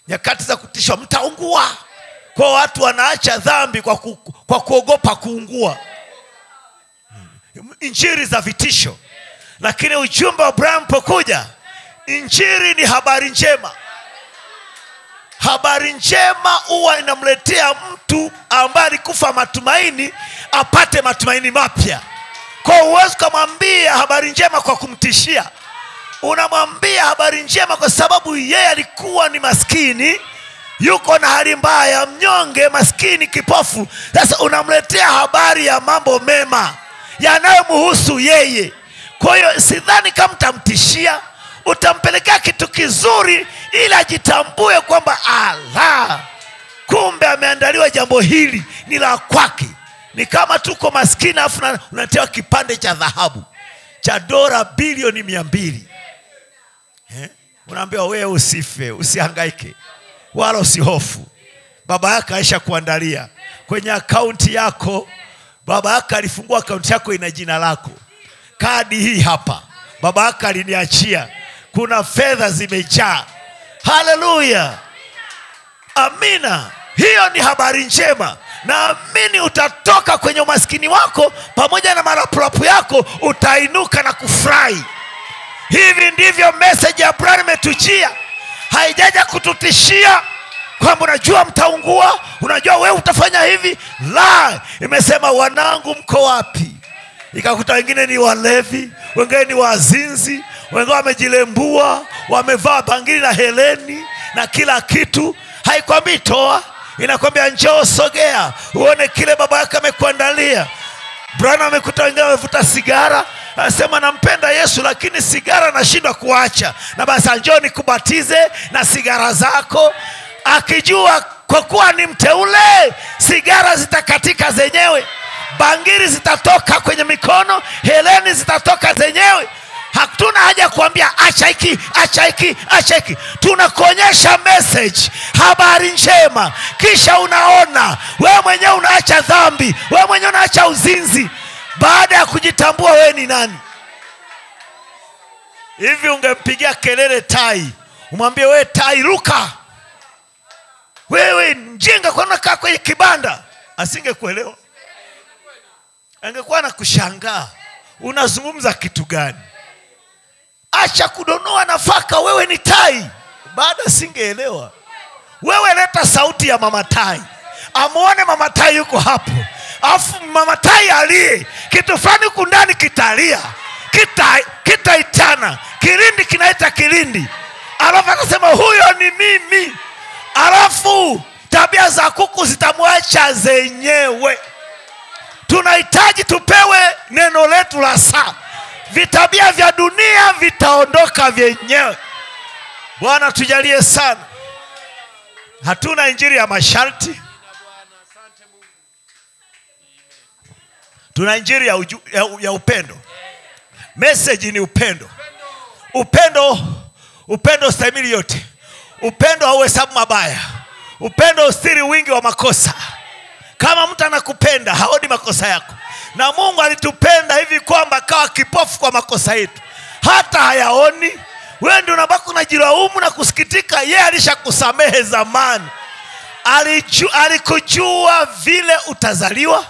nyakati za kutishwa mtaungua. Kwa watu wanaacha dhambi kwa kuogopa kuungua. Injili za vitisho. Lakini ujumbe wa Branham pokuja, injili ni habari njema. Habari njema huwa inamletea mtu ambaye alikufa matumaini apate matumaini mapya. Kwa uwezo kumwambia habari njema kwa kumtishia. Unamwambia habari njema kwa sababu yeye alikuwa ni maskini, yuko na hali mbaya, mnyonge, maskini, kipofu. Sasa unamletea habari ya mambo mema yanayomhusu yeye. Kwa hiyo sidhani kama utamtishia, utampelekea kitu kizuri ili ajitambue kwamba ala, Kumbe ameandaliwa jambo hili ni la kwake. Ni kama tuko maskini afu unatewa kipande cha dhahabu cha dola bilioni 200. Unaambiwa wewe usife, usihangaike, wala usihofu. Baba yako aisha kuandalia kwenye akaunti yako. Baba yako alifungua akaunti yako, ina jina lako. Kadi hii hapa baba yako aliniachia. Kuna fedha zimejaa. Haleluya. Amina. Hiyo ni habari njema. Naamini utatoka kwenye umaskini wako pamoja na marapurapu yako, utainuka na kufurahi. Hivi ndivyo message ya Bwana imetujia. Haijaja kututishia kwamba unajua mtaungua, unajua wewe utafanya hivi. La, imesema wanangu mko wapi? Ikakuta wengine ni walevi, wengine ni wazinzi, wengine wamejilembua, wamevaa bangili na heleni na kila kitu. Haikwambii toa, inakwambia njoo sogea uone kile baba yako amekuandalia. Bwana amekuta wengine wamevuta sigara, anasema nampenda Yesu lakini sigara nashindwa kuacha. Na basi njoo nikubatize na sigara zako. Akijua kwa kuwa ni mteule, sigara zitakatika zenyewe, bangili zitatoka kwenye mikono, heleni zitatoka zenyewe. Hatuna haja kuambia acha hiki, acha hiki, acha hiki. Tunakuonyesha message, habari njema. Kisha unaona wewe mwenyewe unaacha dhambi, wewe mwenyewe unaacha uzinzi baada ya kujitambua wewe ni nani. Hivi ungempigia kelele tai, umwambie wewe tai ruka, wewe mjinga kwa unakaa kwenye kibanda, asingekuelewa. Angekuwa na kushangaa unazungumza kitu gani. Acha kudonoa nafaka, wewe ni tai. Baada singeelewa. Wewe leta sauti ya mama tai, amuone mama tai yuko hapo. Afu mama tai alie, kitu fulani kundani kitalia, kitaitana, kilindi kinaita kilindi. Alafu akasema huyo ni mimi. Alafu tabia za kuku zitamwacha zenyewe. Tunahitaji tupewe neno letu la saa. Vitabia vya dunia vitaondoka vyenyewe. Bwana tujalie sana. Hatuna injili ya masharti. Tuna injili ya upendo. Message ni upendo. Upendo stahimili yote. Upendo hauhesabu mabaya. Upendo ustiri wingi wa makosa. Kama mtu anakupenda haoni makosa yako. Na Mungu alitupenda hivi kwamba kawa kipofu kwa makosa yetu, hata hayaoni. Wewe ndio unabaki unajilaumu na kusikitika. Yeye alishakusamehe zamani. Alikujua vile utazaliwa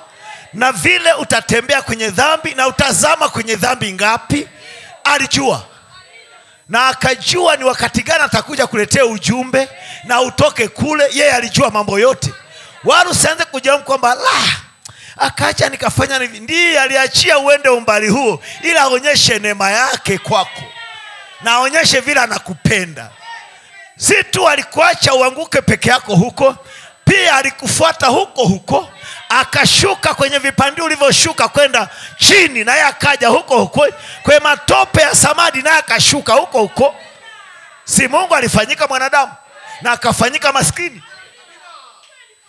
na vile utatembea kwenye dhambi na utazama kwenye dhambi ngapi. Alijua. Na akajua ni wakati gani atakuja kuletea ujumbe na utoke kule. Yeye alijua mambo yote. Wala usianze kujilaumu kwamba akaacha nikafanya hivi. Ndiye aliachia uende umbali huo ili aonyeshe neema yake kwako na aonyeshe vile anakupenda. Si tu alikuacha uanguke peke yako huko, pia alikufuata huko. Akashuka kwenye vipande ulivyoshuka kwenda chini, na yeye akaja huko kwa matope ya samadi, na akashuka huko. Si Mungu alifanyika mwanadamu na akafanyika maskini.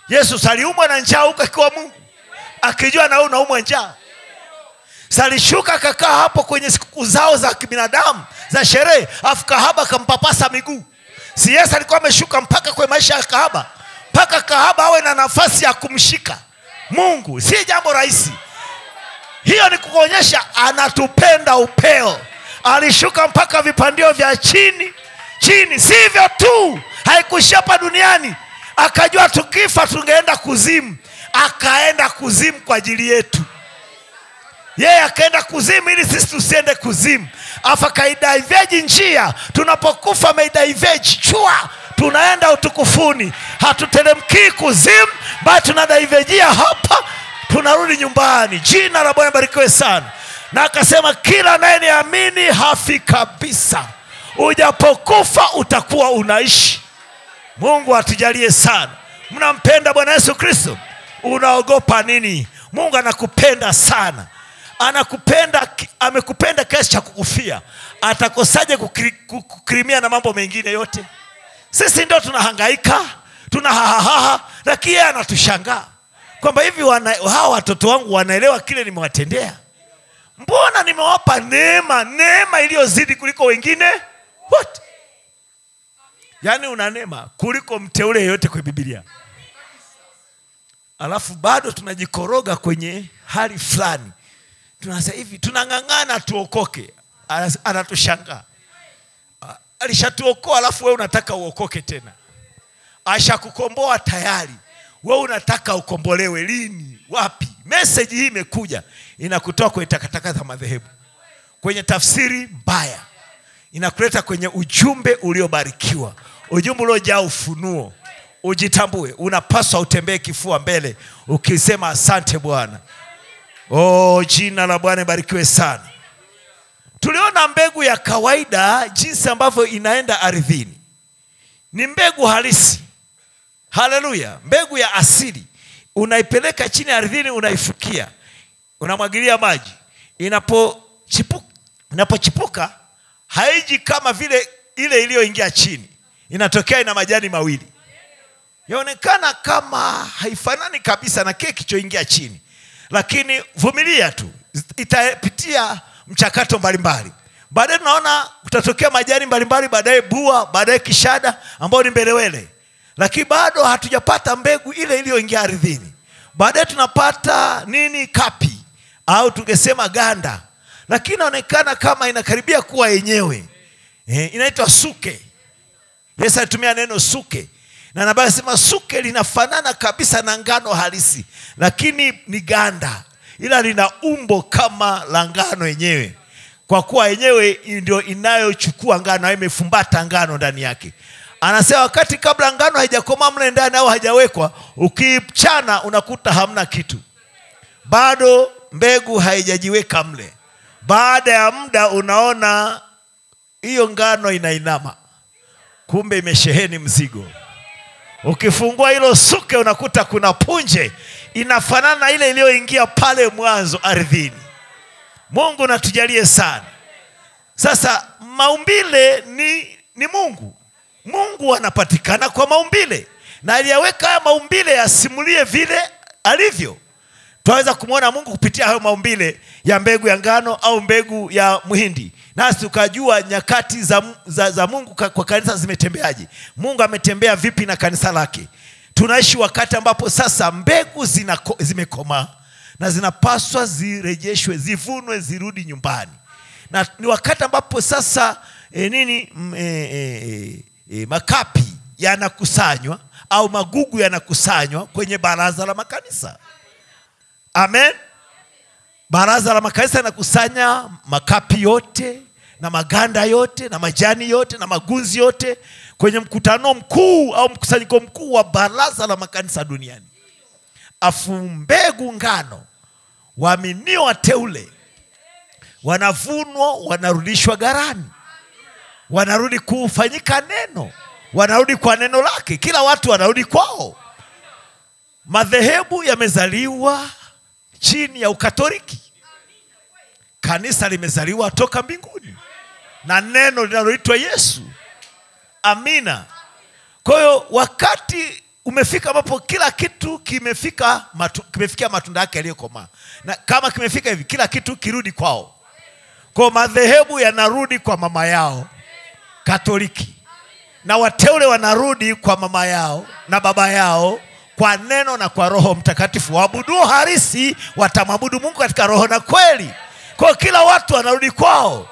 Yesu aliumwa na njaa huko kwa Mungu, akijua na unaumwa njaa. Salishuka akakaa hapo kwenye siku zao za kibinadamu za sherehe, afu kahaba kampapasa miguu. Si Yesu alikuwa ameshuka mpaka kwa maisha ya kahaba, mpaka kahaba awe na nafasi ya kumshika Mungu. Si jambo rahisi. Hiyo ni kuonyesha anatupenda upeo. Alishuka mpaka vipandio vya chini. Sivyo tu, haikuishia hapa duniani. Akajua tukifa tungeenda kuzimu. Akaenda kuzimu kwa ajili yetu. Yeye akaenda kuzimu ili sisi tusiende kuzimu. Afa kaidaiveji njia. Tunapokufa meidaiveji chua, tunaenda utukufuni. Hatuteremki kuzimu, bali tunadaivejia hapa, tunarudi nyumbani. Jina la Bwana barikiwe sana. Na akasema kila anayeniamini hafi kabisa. Ujapokufa utakuwa unaishi. Mungu atujalie sana. Mnampenda Bwana Yesu Kristo? Unaogopa nini? Mungu anakupenda sana. Anakupenda, amekupenda kiasi cha kukufia. Atakosaje kukirimia na mambo mengine yote? Sisi ndio tunahangaika, tuna hahaha, lakini yeye anatushangaa kwamba hivi hawa watoto wangu wanaelewa kile nimewatendea? Mbona nimewapa neema iliyozidi kuliko wengine wote? Yaani una neema kuliko mteule yeyote kwa Biblia. Alafu bado tunajikoroga kwenye hali fulani. Tunasema hivi, tunang'ang'ana tuokoke. Anatushangaa. Alishatuokoa alafu wewe unataka uokoke tena. Ashakukomboa tayari. Wewe unataka ukombolewe lini? Wapi? Message hii imekuja inakutoa kwenye takataka za madhehebu, kwenye tafsiri mbaya, inakuleta kwenye ujumbe uliobarikiwa, ujumbe uliojaa ufunuo. Ujitambue, unapaswa utembee kifua mbele ukisema asante Bwana. Jina la Bwana barikiwe sana. Tuliona mbegu ya kawaida jinsi ambavyo inaenda ardhini. Ni mbegu halisi. Haleluya. Mbegu ya asili. Unaipeleka chini ardhini, unaifukia, unamwagilia maji. Inapochipuka haiji kama vile ile iliyoingia chini. Inatokea ina majani mawili. Yaonekana kama haifanani kabisa na kile kilichoingia chini. Lakini vumilia tu. Itapitia mchakato mbalimbali. Baadaye tunaona kutatokea majani mbalimbali, baadaye bua, baadaye kishada ambao ni mbelewele. Lakini bado hatujapata mbegu ile iliyoingia ardhini. Baadaye tunapata nini? Kapi au tungesema ganda. Lakini inaonekana kama inakaribia kuwa yenyewe. Inaitwa suke. Yesu alitumia neno suke. Na nabii anasema suke linafanana kabisa na ngano halisi, lakini ni ganda, ila lina umbo kama la ngano yenyewe, kwa kuwa yenyewe ndio inayochukua ngano, imefumbata ngano ndani yake. Anasema wakati kabla ngano haijakomaa mle ndani au haijawekwa, ukichana unakuta hamna kitu. Bado mbegu haijajiweka mle. Baada ya muda unaona hiyo ngano inainama, kumbe imesheheni mzigo. Ukifungua hilo suke unakuta kuna punje inafanana na ile iliyoingia pale mwanzo ardhini. Mungu natujalie sana. Sasa maumbile ni Mungu. Mungu anapatikana kwa maumbile, na aliyaweka haya maumbile yasimulie vile alivyo. Tunaweza kumwona Mungu kupitia hayo maumbile ya mbegu ya ngano au mbegu ya muhindi. Nasi tukajua nyakati za Mungu kwa kanisa zimetembeaje. Mungu ametembea vipi na kanisa lake. Tunaishi wakati ambapo sasa mbegu zimekomaa na zinapaswa zirejeshwe, zivunwe, zirudi nyumbani. Na ni wakati ambapo sasa makapi yanakusanywa au magugu yanakusanywa kwenye baraza la makanisa. Amen. Baraza la makanisa yanakusanya makapi yote na maganda yote na majani yote na magunzi yote kwenye mkutano mkuu au mkusanyiko mkuu wa baraza la makanisa duniani. Afu mbegu ngano, waaminio wateule, wanavunwa, wanarudishwa ghalani. Wanarudi kufanyika neno. Wanarudi kwa neno lake. Kila watu wanarudi kwao. Madhehebu yamezaliwa chini ya Ukatoliki. Kanisa limezaliwa toka mbinguni na neno linaloitwa Yesu. Amina. Kwa hiyo wakati umefika ambapo kila kitu kimefikia matunda yake yaliyokomaa. Na kama kimefika hivi, kila kitu kirudi kwao. Kwa madhehebu yanarudi kwa mama yao Katoliki, na wateule wanarudi kwa mama yao na baba yao kwa neno na kwa Roho Mtakatifu. Waabudu halisi watamwabudu Mungu katika roho na kweli. Kwa kila watu wanarudi kwao.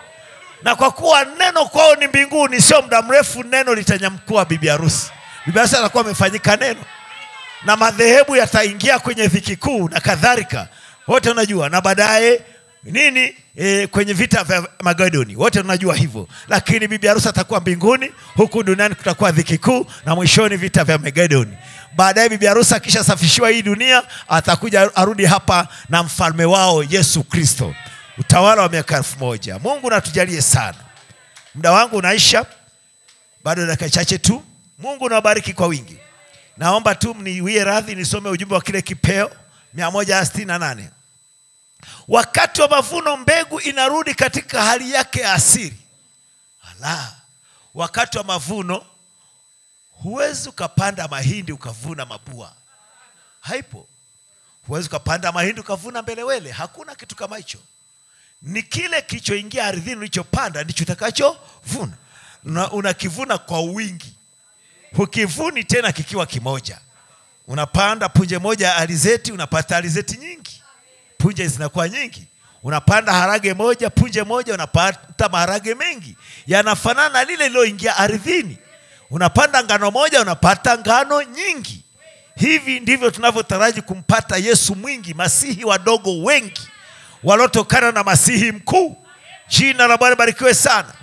Na kwa kuwa neno kwao ni mbinguni, sio muda mrefu neno litanyamkua bibi harusi. Bibi harusi atakuwa amefanyika neno. Na madhehebu yataingia kwenye dhiki kuu na kadhalika. Wote unajua. Na baadaye kwenye vita vya Magedoni. Wote tunajua hivyo. Lakini bibi harusi atakuwa mbinguni, huku duniani kutakuwa dhiki kuu na mwishoni vita vya Magedoni. Baadaye bibi harusi akisha safishiwa hii dunia, atakuja arudi hapa na mfalme wao Yesu Kristo. Utawala wa miaka 1000. Mungu natujalie sana. Muda wangu unaisha. Bado dakika chache tu. Mungu nawabariki kwa wingi. Naomba tu mniwie radhi nisome ujumbe wa kile kipeo 168. Wakati wa mavuno mbegu inarudi katika hali yake asili. Wakati wa mavuno Huwezi ukapanda mahindi ukavuna mabua. Haipo. Huwezi ukapanda mahindi ukavuna mbelewele. Hakuna kitu kama hicho. Ni kile kilichoingia ardhini ulichopanda ndicho utakachovuna. Unakivuna kwa wingi. Hukivuni tena kikiwa kimoja. Unapanda punje moja alizeti, unapata alizeti nyingi. Punje zinakuwa nyingi. Unapanda harage moja, punje moja, unapata maharage mengi. Yanafanana lile liloingia ardhini. Unapanda ngano moja, unapata ngano nyingi. Hivi ndivyo tunavyotaraji kumpata Yesu mwingi, masihi wadogo wengi walotokana na masihi mkuu. Jina la Bwana barikiwe sana.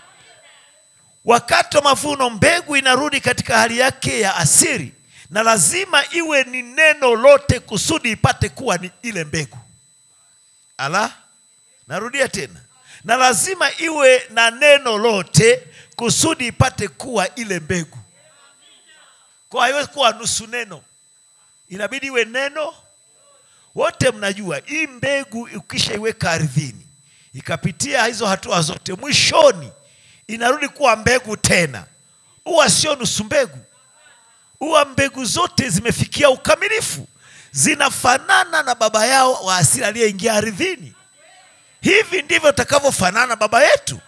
Wakati wa mavuno mbegu inarudi katika hali yake ya asili, na lazima iwe ni neno lote kusudi ipate kuwa ni ile mbegu. Narudia tena. Na lazima iwe na neno lote kusudi ipate kuwa ile mbegu. Kwa haiwezi kuwa nusu neno. Inabidi iwe neno. Wote mnajua hii mbegu ukisha iweka ardhini, ikapitia hizo hatua zote, mwishoni inarudi kuwa mbegu tena. Huwa sio nusu mbegu. Huwa mbegu zote zimefikia ukamilifu. Zinafanana na baba yao wa asili aliyeingia ardhini. Hivi ndivyo takavyofanana baba yetu.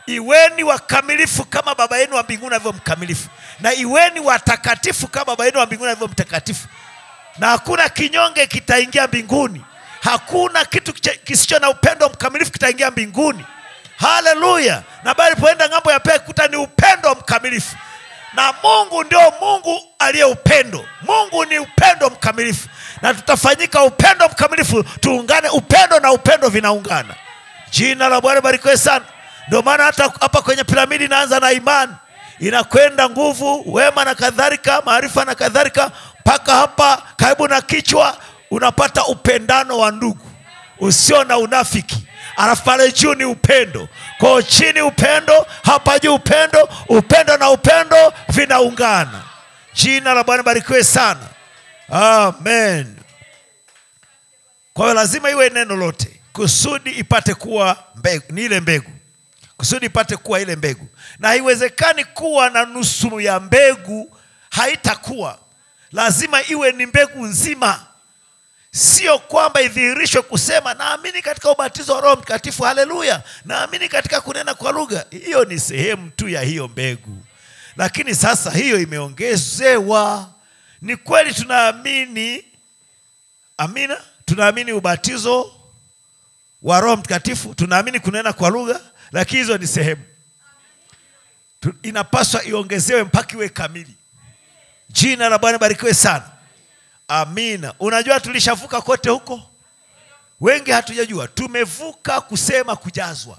Iweni wakamilifu kama baba yenu wa mbinguni alivyo mkamilifu. Na iweni watakatifu kama baba yenu wa mbinguni alivyo mtakatifu. Na hakuna kinyonge kitaingia mbinguni. Hakuna kitu kisicho na upendo mkamilifu kitaingia mbinguni. Haleluya. Na bali poenda ngambo ya pekee kuta ni upendo mkamilifu. Na Mungu ndio Mungu aliye upendo. Mungu ni upendo mkamilifu. Na tutafanyika upendo mkamilifu. Tuungane, upendo na upendo vinaungana. Jina la Bwana barikiwe sana. Ndio maana hata hapa kwenye piramidi inaanza na imani, inakwenda nguvu, wema na kadhalika, maarifa na kadhalika, mpaka hapa karibu na kichwa unapata upendano wa ndugu usio na unafiki. Alafu pale juu ni upendo. Kwa chini upendo, hapa juu upendo. Upendo na upendo vinaungana. Jina la Bwana barikiwe sana. Amen. Kwa hiyo lazima iwe neno lote kusudi ipate kuwa mbegu, ni ile mbegu. Kusudi ipate kuwa ile mbegu. Na haiwezekani kuwa na nusu ya mbegu, haitakuwa. Lazima iwe ni mbegu nzima. Sio kwamba idhihirishwe kusema naamini katika ubatizo wa Roho Mtakatifu, haleluya, naamini katika kunena kwa lugha. Hiyo ni sehemu tu ya hiyo mbegu. Lakini sasa hiyo imeongezewa. Ni kweli tunaamini, amina, tunaamini ubatizo wa Roho Mtakatifu, tunaamini kunena kwa lugha, lakini hizo ni sehemu. Inapaswa iongezewe mpaka iwe kamili. Jina la Bwana barikiwe sana. Amina. Unajua tulishavuka kote huko? Wengi hatujajua. Tumevuka kusema kujazwa.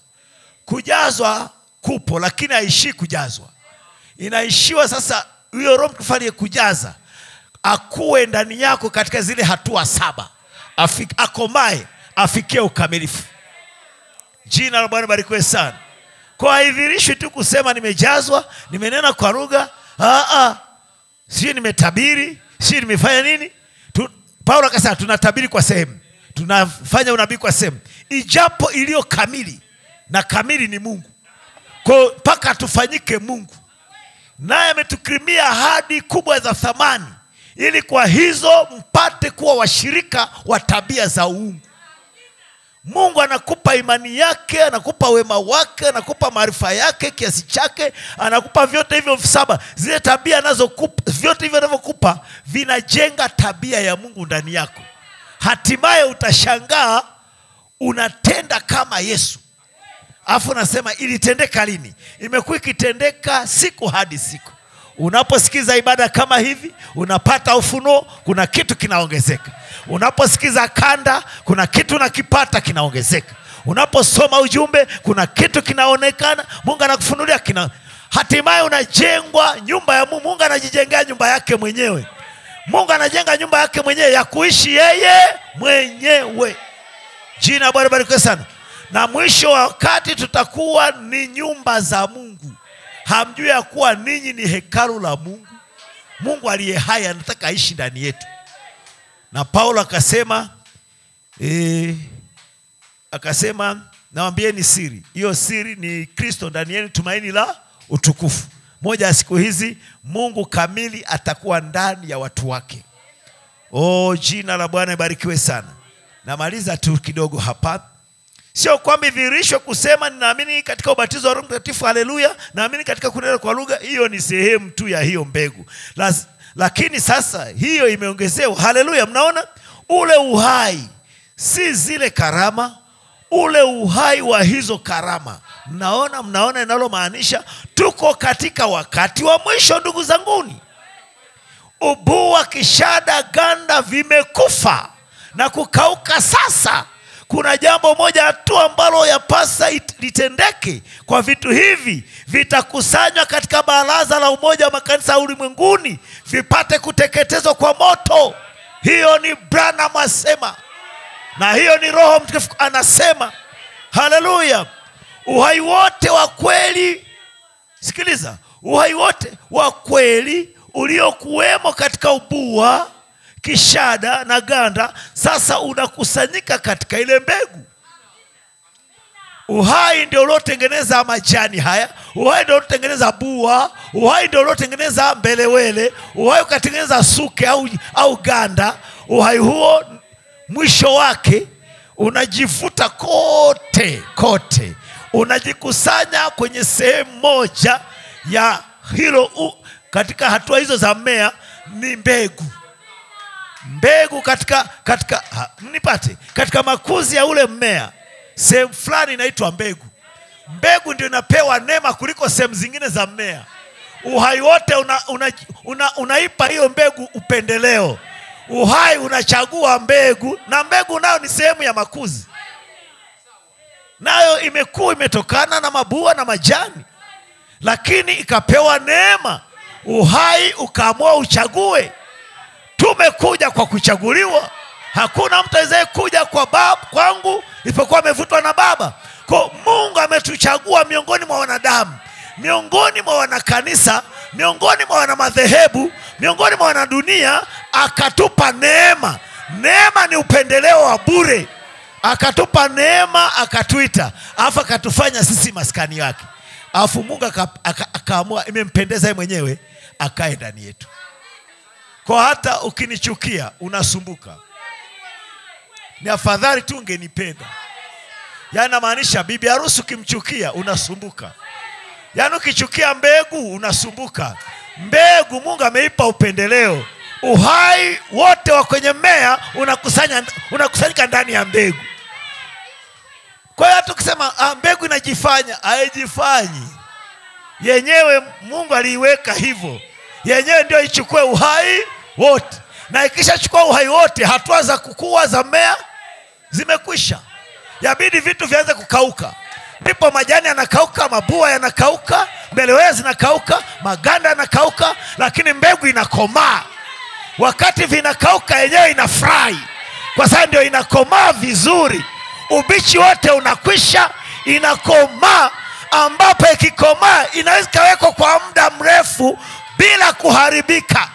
Kujazwa kupo, lakini haishi kujazwa. Inaishiwa sasa huyo Roho Mtakatifu kujaza akuwe ndani yako katika zile hatua 7. Akomae, afikie ukamilifu. Jina la Bwana barikiwe sana. Kwa haidhirishwi tu kusema nimejazwa, nimenena kwa lugha. Sio nimetabiri, sio nimefanya nini? Paulo akasema tunatabiri kwa sehemu, tunafanya unabii kwa sehemu. Ijapo iliyo kamili, na kamili ni Mungu. Kwa mpaka tufanyike Mungu. Naye ametukirimia ahadi kubwa za thamani, ili kwa hizo mpate kuwa washirika wa tabia za uungu. Mungu anakupa imani yake, anakupa wema wake, anakupa maarifa yake kiasi chake, anakupa vyote hivyo 7. Zile tabia anazokupa, vyote hivyo anavyokupa vinajenga tabia ya Mungu ndani yako. Hatimaye utashangaa unatenda kama Yesu. Alafu nasema ilitendeka lini? Imekuwa ikitendeka siku hadi siku. Unaposikiza ibada kama hivi, unapata ufunuo, kuna kitu kinaongezeka. Unaposikiza kanda, kuna kitu unakipata kinaongezeka. Unaposoma ujumbe, kuna kitu kinaonekana, Mungu anakufunulia hatimaye unajengwa nyumba ya Mungu. Mungu anajijengea nyumba yake mwenyewe. Mungu anajenga nyumba yake mwenyewe ya kuishi yeye mwenyewe. Jina Bwana barikiwe sana. Na mwisho wa wakati tutakuwa ni nyumba za Mungu. Hamjui ya kuwa ninyi ni hekalu la Mungu? Mungu aliye hai anataka aishi ndani yetu. Na Paulo akasema nawaambieni siri. Hiyo siri ni Kristo ndani yenu, tumaini la utukufu. moja ya siku hizi Mungu kamili atakuwa ndani ya watu wake. Jina la Bwana ibarikiwe sana. Namaliza tu kidogo hapa. Sio kwamba idhihirishwe kusema ninaamini katika ubatizo wa Roho Mtakatifu, haleluya, naamini katika kunena kwa lugha. Hiyo ni sehemu tu ya hiyo mbegu. Lakini sasa hiyo imeongezewa, haleluya. Mnaona ule uhai, si zile karama, ule uhai wa hizo karama. Mnaona inalomaanisha tuko katika wakati wa mwisho, ndugu zanguni. Ubua, kishada, ganda vimekufa na kukauka. Sasa kuna jambo moja tu ambalo yapasa litendeke. Kwa vitu hivi vitakusanywa katika baraza la umoja wa makanisa ulimwenguni, vipate kuteketezwa kwa moto. Hiyo ni Branham asema, na hiyo ni Roho Mtakatifu anasema. Haleluya. Uhai wote wa kweli, sikiliza, uhai wote wa kweli uliokuwemo katika ubua, kishada na ganda sasa unakusanyika katika ile mbegu. Uhai ndio uliotengeneza majani haya, uhai ndio uliotengeneza bua, uhai ndio uliotengeneza mbelewele, uhai ukatengeneza suke au ganda. Uhai huo mwisho wake unajifuta kote, unajikusanya kwenye sehemu moja ya hilo. Katika hatua hizo za mmea ni mbegu. Mbegu katika makuzi ya ule mmea, sehemu fulani inaitwa mbegu. Mbegu ndio inapewa neema kuliko sehemu zingine za mmea. Uhai wote unaipa hiyo mbegu upendeleo. Uhai unachagua mbegu, na mbegu nayo ni sehemu ya makuzi. Nayo imetokana na mabua na majani, lakini ikapewa neema. Uhai ukaamua uchague. Tumekuja kwa kuchaguliwa. Hakuna mtu awezaye kuja kwa Baba kwangu isipokuwa amevutwa na Baba. Kwa Mungu ametuchagua miongoni mwa wanadamu, miongoni mwa wanakanisa, miongoni mwa wana madhehebu, miongoni mwa wanadunia, akatupa neema. Neema ni upendeleo wa bure. Akatupa neema, akatuita, alafu akatufanya sisi maskani yake. Alafu Mungu akaamua imempendeza yeye mwenyewe akae ndani yetu. Kwa hata ukinichukia unasumbuka, ni afadhali tu ungenipenda. Yaani maanisha bibi harusi ukimchukia unasumbuka. Yaani ukichukia mbegu unasumbuka. Mbegu Mungu ameipa upendeleo. Uhai wote wa kwenye mmea unakusanyika ndani ya mbegu. Kwa hiyo hata ukisema mbegu inajifanya, haijifanyi. Yenyewe Mungu aliiweka hivyo. Yenyewe ndio ichukue uhai wote. Na ikishachukua uhai wote, hatua za kukua za mmea zimekwisha. Yabidi vitu vianze kukauka. Ndipo majani yanakauka, mabua yanakauka, mbelewele zinakauka, maganda yanakauka, lakini mbegu inakomaa. Wakati vinakauka yenyewe inafurahi, kwa sababu ndio inakomaa vizuri. Ubichi wote unakwisha, inakomaa, ambapo ikikomaa inaweza kawekwa kwa muda mrefu bila kuharibika,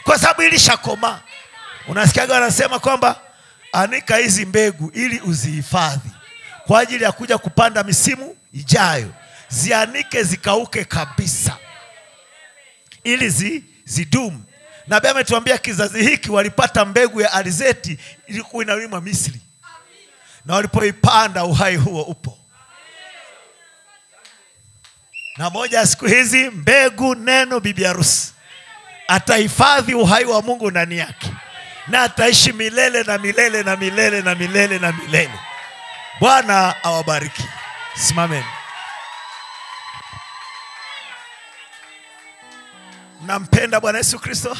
kwa sababu ilishakomaa. Unasikiaga wanasema kwamba anika hizi mbegu ili uzihifadhi kwa ajili ya kuja kupanda misimu ijayo. Zianike zikauke kabisa ili zidumu. Nabii ametuambia kizazi hiki walipata mbegu ya alizeti ilikuwa inalimwa Misri. Na walipoipanda uhai huo upo. Na moja ya siku hizi mbegu neno bibi harusi atahifadhi uhai wa Mungu ndani yake, na ataishi milele na milele na milele na milele na milele. Bwana awabariki. Simameni. Nampenda Bwana Yesu Kristo.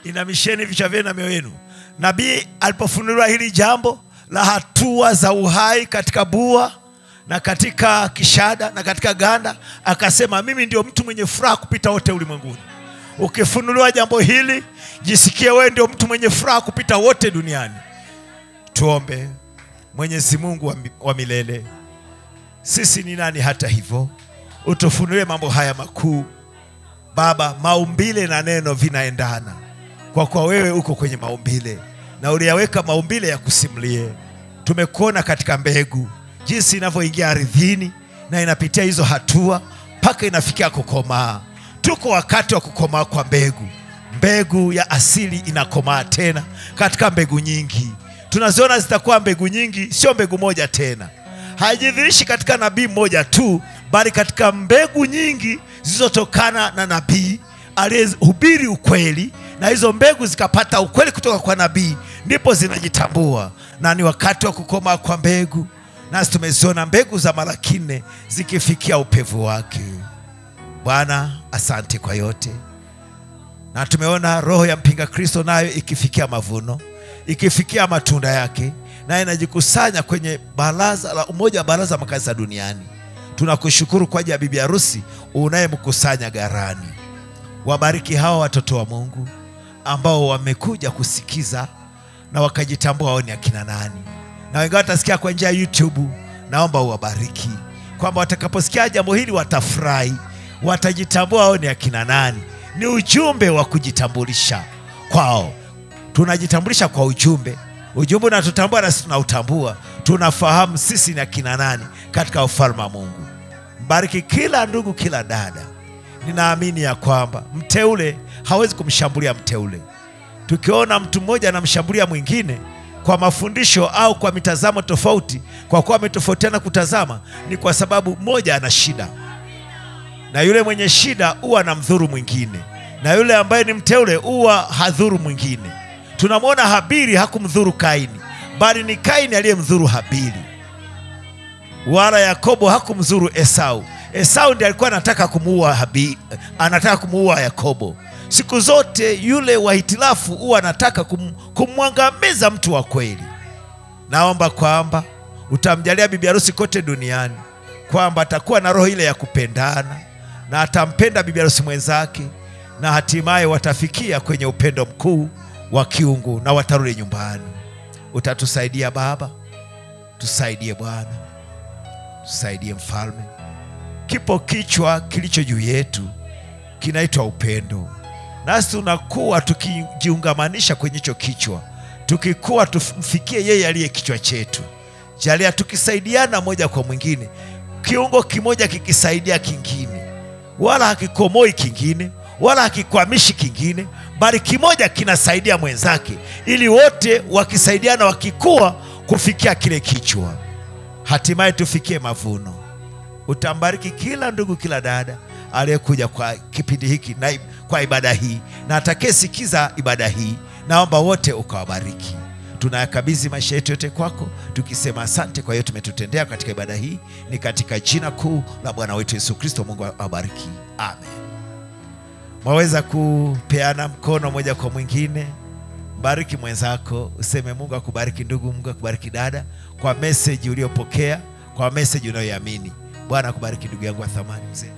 Inamisheni vichwa vyenu na mioyo yenu. Nabii alipofunuliwa hili jambo la hatua za uhai katika bua na katika kishada na katika ganda, akasema mimi ndio mtu mwenye furaha kupita wote ulimwenguni. Ukifunuliwa jambo hili, jisikie wewe ndio mtu mwenye furaha kupita wote duniani. Tuombe. Mwenyezi Mungu wa milele, sisi ni nani hata hivyo utufunulie mambo haya makuu? Baba, maumbile na neno vinaendana, kwa kuwa wewe uko kwenye maumbile na uliyaweka maumbile ya kusimulie. Tumekuona katika mbegu jinsi inavyoingia ardhini na inapitia hizo hatua mpaka inafikia kukomaa. tuko wakati wa kukomaa kwa mbegu. Mbegu ya asili inakomaa tena katika mbegu nyingi. Tunaziona zitakuwa mbegu nyingi, sio mbegu moja tena. Haijidhirishi katika nabii mmoja tu, bali katika mbegu nyingi zilizotokana na nabii aliyehubiri ukweli, na hizo mbegu zikapata ukweli kutoka kwa nabii, ndipo zinajitambua. Na ni wakati wa kukomaa kwa mbegu. Nasi tumeziona mbegu za Malaki 4 zikifikia upevu wake. Bwana, asante kwa yote. Na tumeona roho ya mpinga Kristo nayo ikifikia mavuno, ikifikia matunda yake, na inajikusanya kwenye baraza la umoja wa baraza makanisa duniani. Tunakushukuru kwa ajili ya bibi harusi unayemkusanya gharani. Wabariki hawa watoto wa Mungu ambao wamekuja kusikiza na wakajitambua wao ni akina nani. Na wengine watasikia kwa njia ya YouTube. Naomba uwabariki kwamba watakaposikia jambo hili watafurahi, watajitambua wao ni akina nani. Ni ujumbe wa kujitambulisha kwao. Tunajitambulisha kwa ujumbe. Ujumbe unatutambua na sisi tunautambua. Tunafahamu sisi ni akina nani katika ufalme wa Mungu. Mbariki kila ndugu, kila dada. Ninaamini ya kwamba mteule hawezi kumshambulia mteule. Tukiona mtu mmoja anamshambulia mwingine kwa mafundisho au kwa mitazamo tofauti, kwa kuwa ametofautiana kutazama, ni kwa sababu mmoja ana shida. Na yule mwenye shida huwa anamdhuru mwingine, na yule ambaye ni mteule huwa hadhuru mwingine. Tunamwona Habili hakumdhuru Kaini, bali ni Kaini aliyemdhuru Habili. Wala Yakobo hakumdhuru Esau. Esau ndiye alikuwa anataka kumuua Habili, anataka kumuua Yakobo. Siku zote yule wa hitilafu huwa anataka kumwangamiza mtu wa kweli. Naomba kwamba utamjalia bibi harusi kote duniani kwamba atakuwa na roho ile ya kupendana, na atampenda bibi harusi mwenzake, na hatimaye watafikia kwenye upendo mkuu wa kiungu na watarudi nyumbani. Utatusaidia Baba, tusaidie Bwana, tusaidie Mfalme. Kipo kichwa kilicho juu yetu kinaitwa upendo. Nasi tunakuwa tukijiungamanisha kwenye hicho kichwa, tukikuwa tumfikie yeye aliye kichwa chetu. Jalia tukisaidiana moja kwa mwingine, kiungo kimoja kikisaidia kingine, wala hakikomoi kingine, wala hakikwamishi kingine, bali kimoja kinasaidia mwenzake, ili wote wakisaidiana wakikua kufikia kile kichwa, hatimaye tufikie mavuno. Utambariki kila ndugu, kila dada aliyekuja kwa kipindi hiki na kwa ibada hii, na atakayesikiza ibada hii. Naomba wote ukawabariki. Tunayakabidhi maisha yetu yote kwako, tukisema asante kwa hiyo tumetutendea katika ibada hii. Ni katika jina kuu la Bwana wetu Yesu Kristo. Mungu awabariki. Amen. Mwaweza kupeana mkono moja kwa mwingine. Bariki mwenzako, useme Mungu akubariki ndugu, Mungu akubariki dada, kwa message uliyopokea, kwa message unayoamini. Bwana akubariki ndugu yangu wa thamani mzee.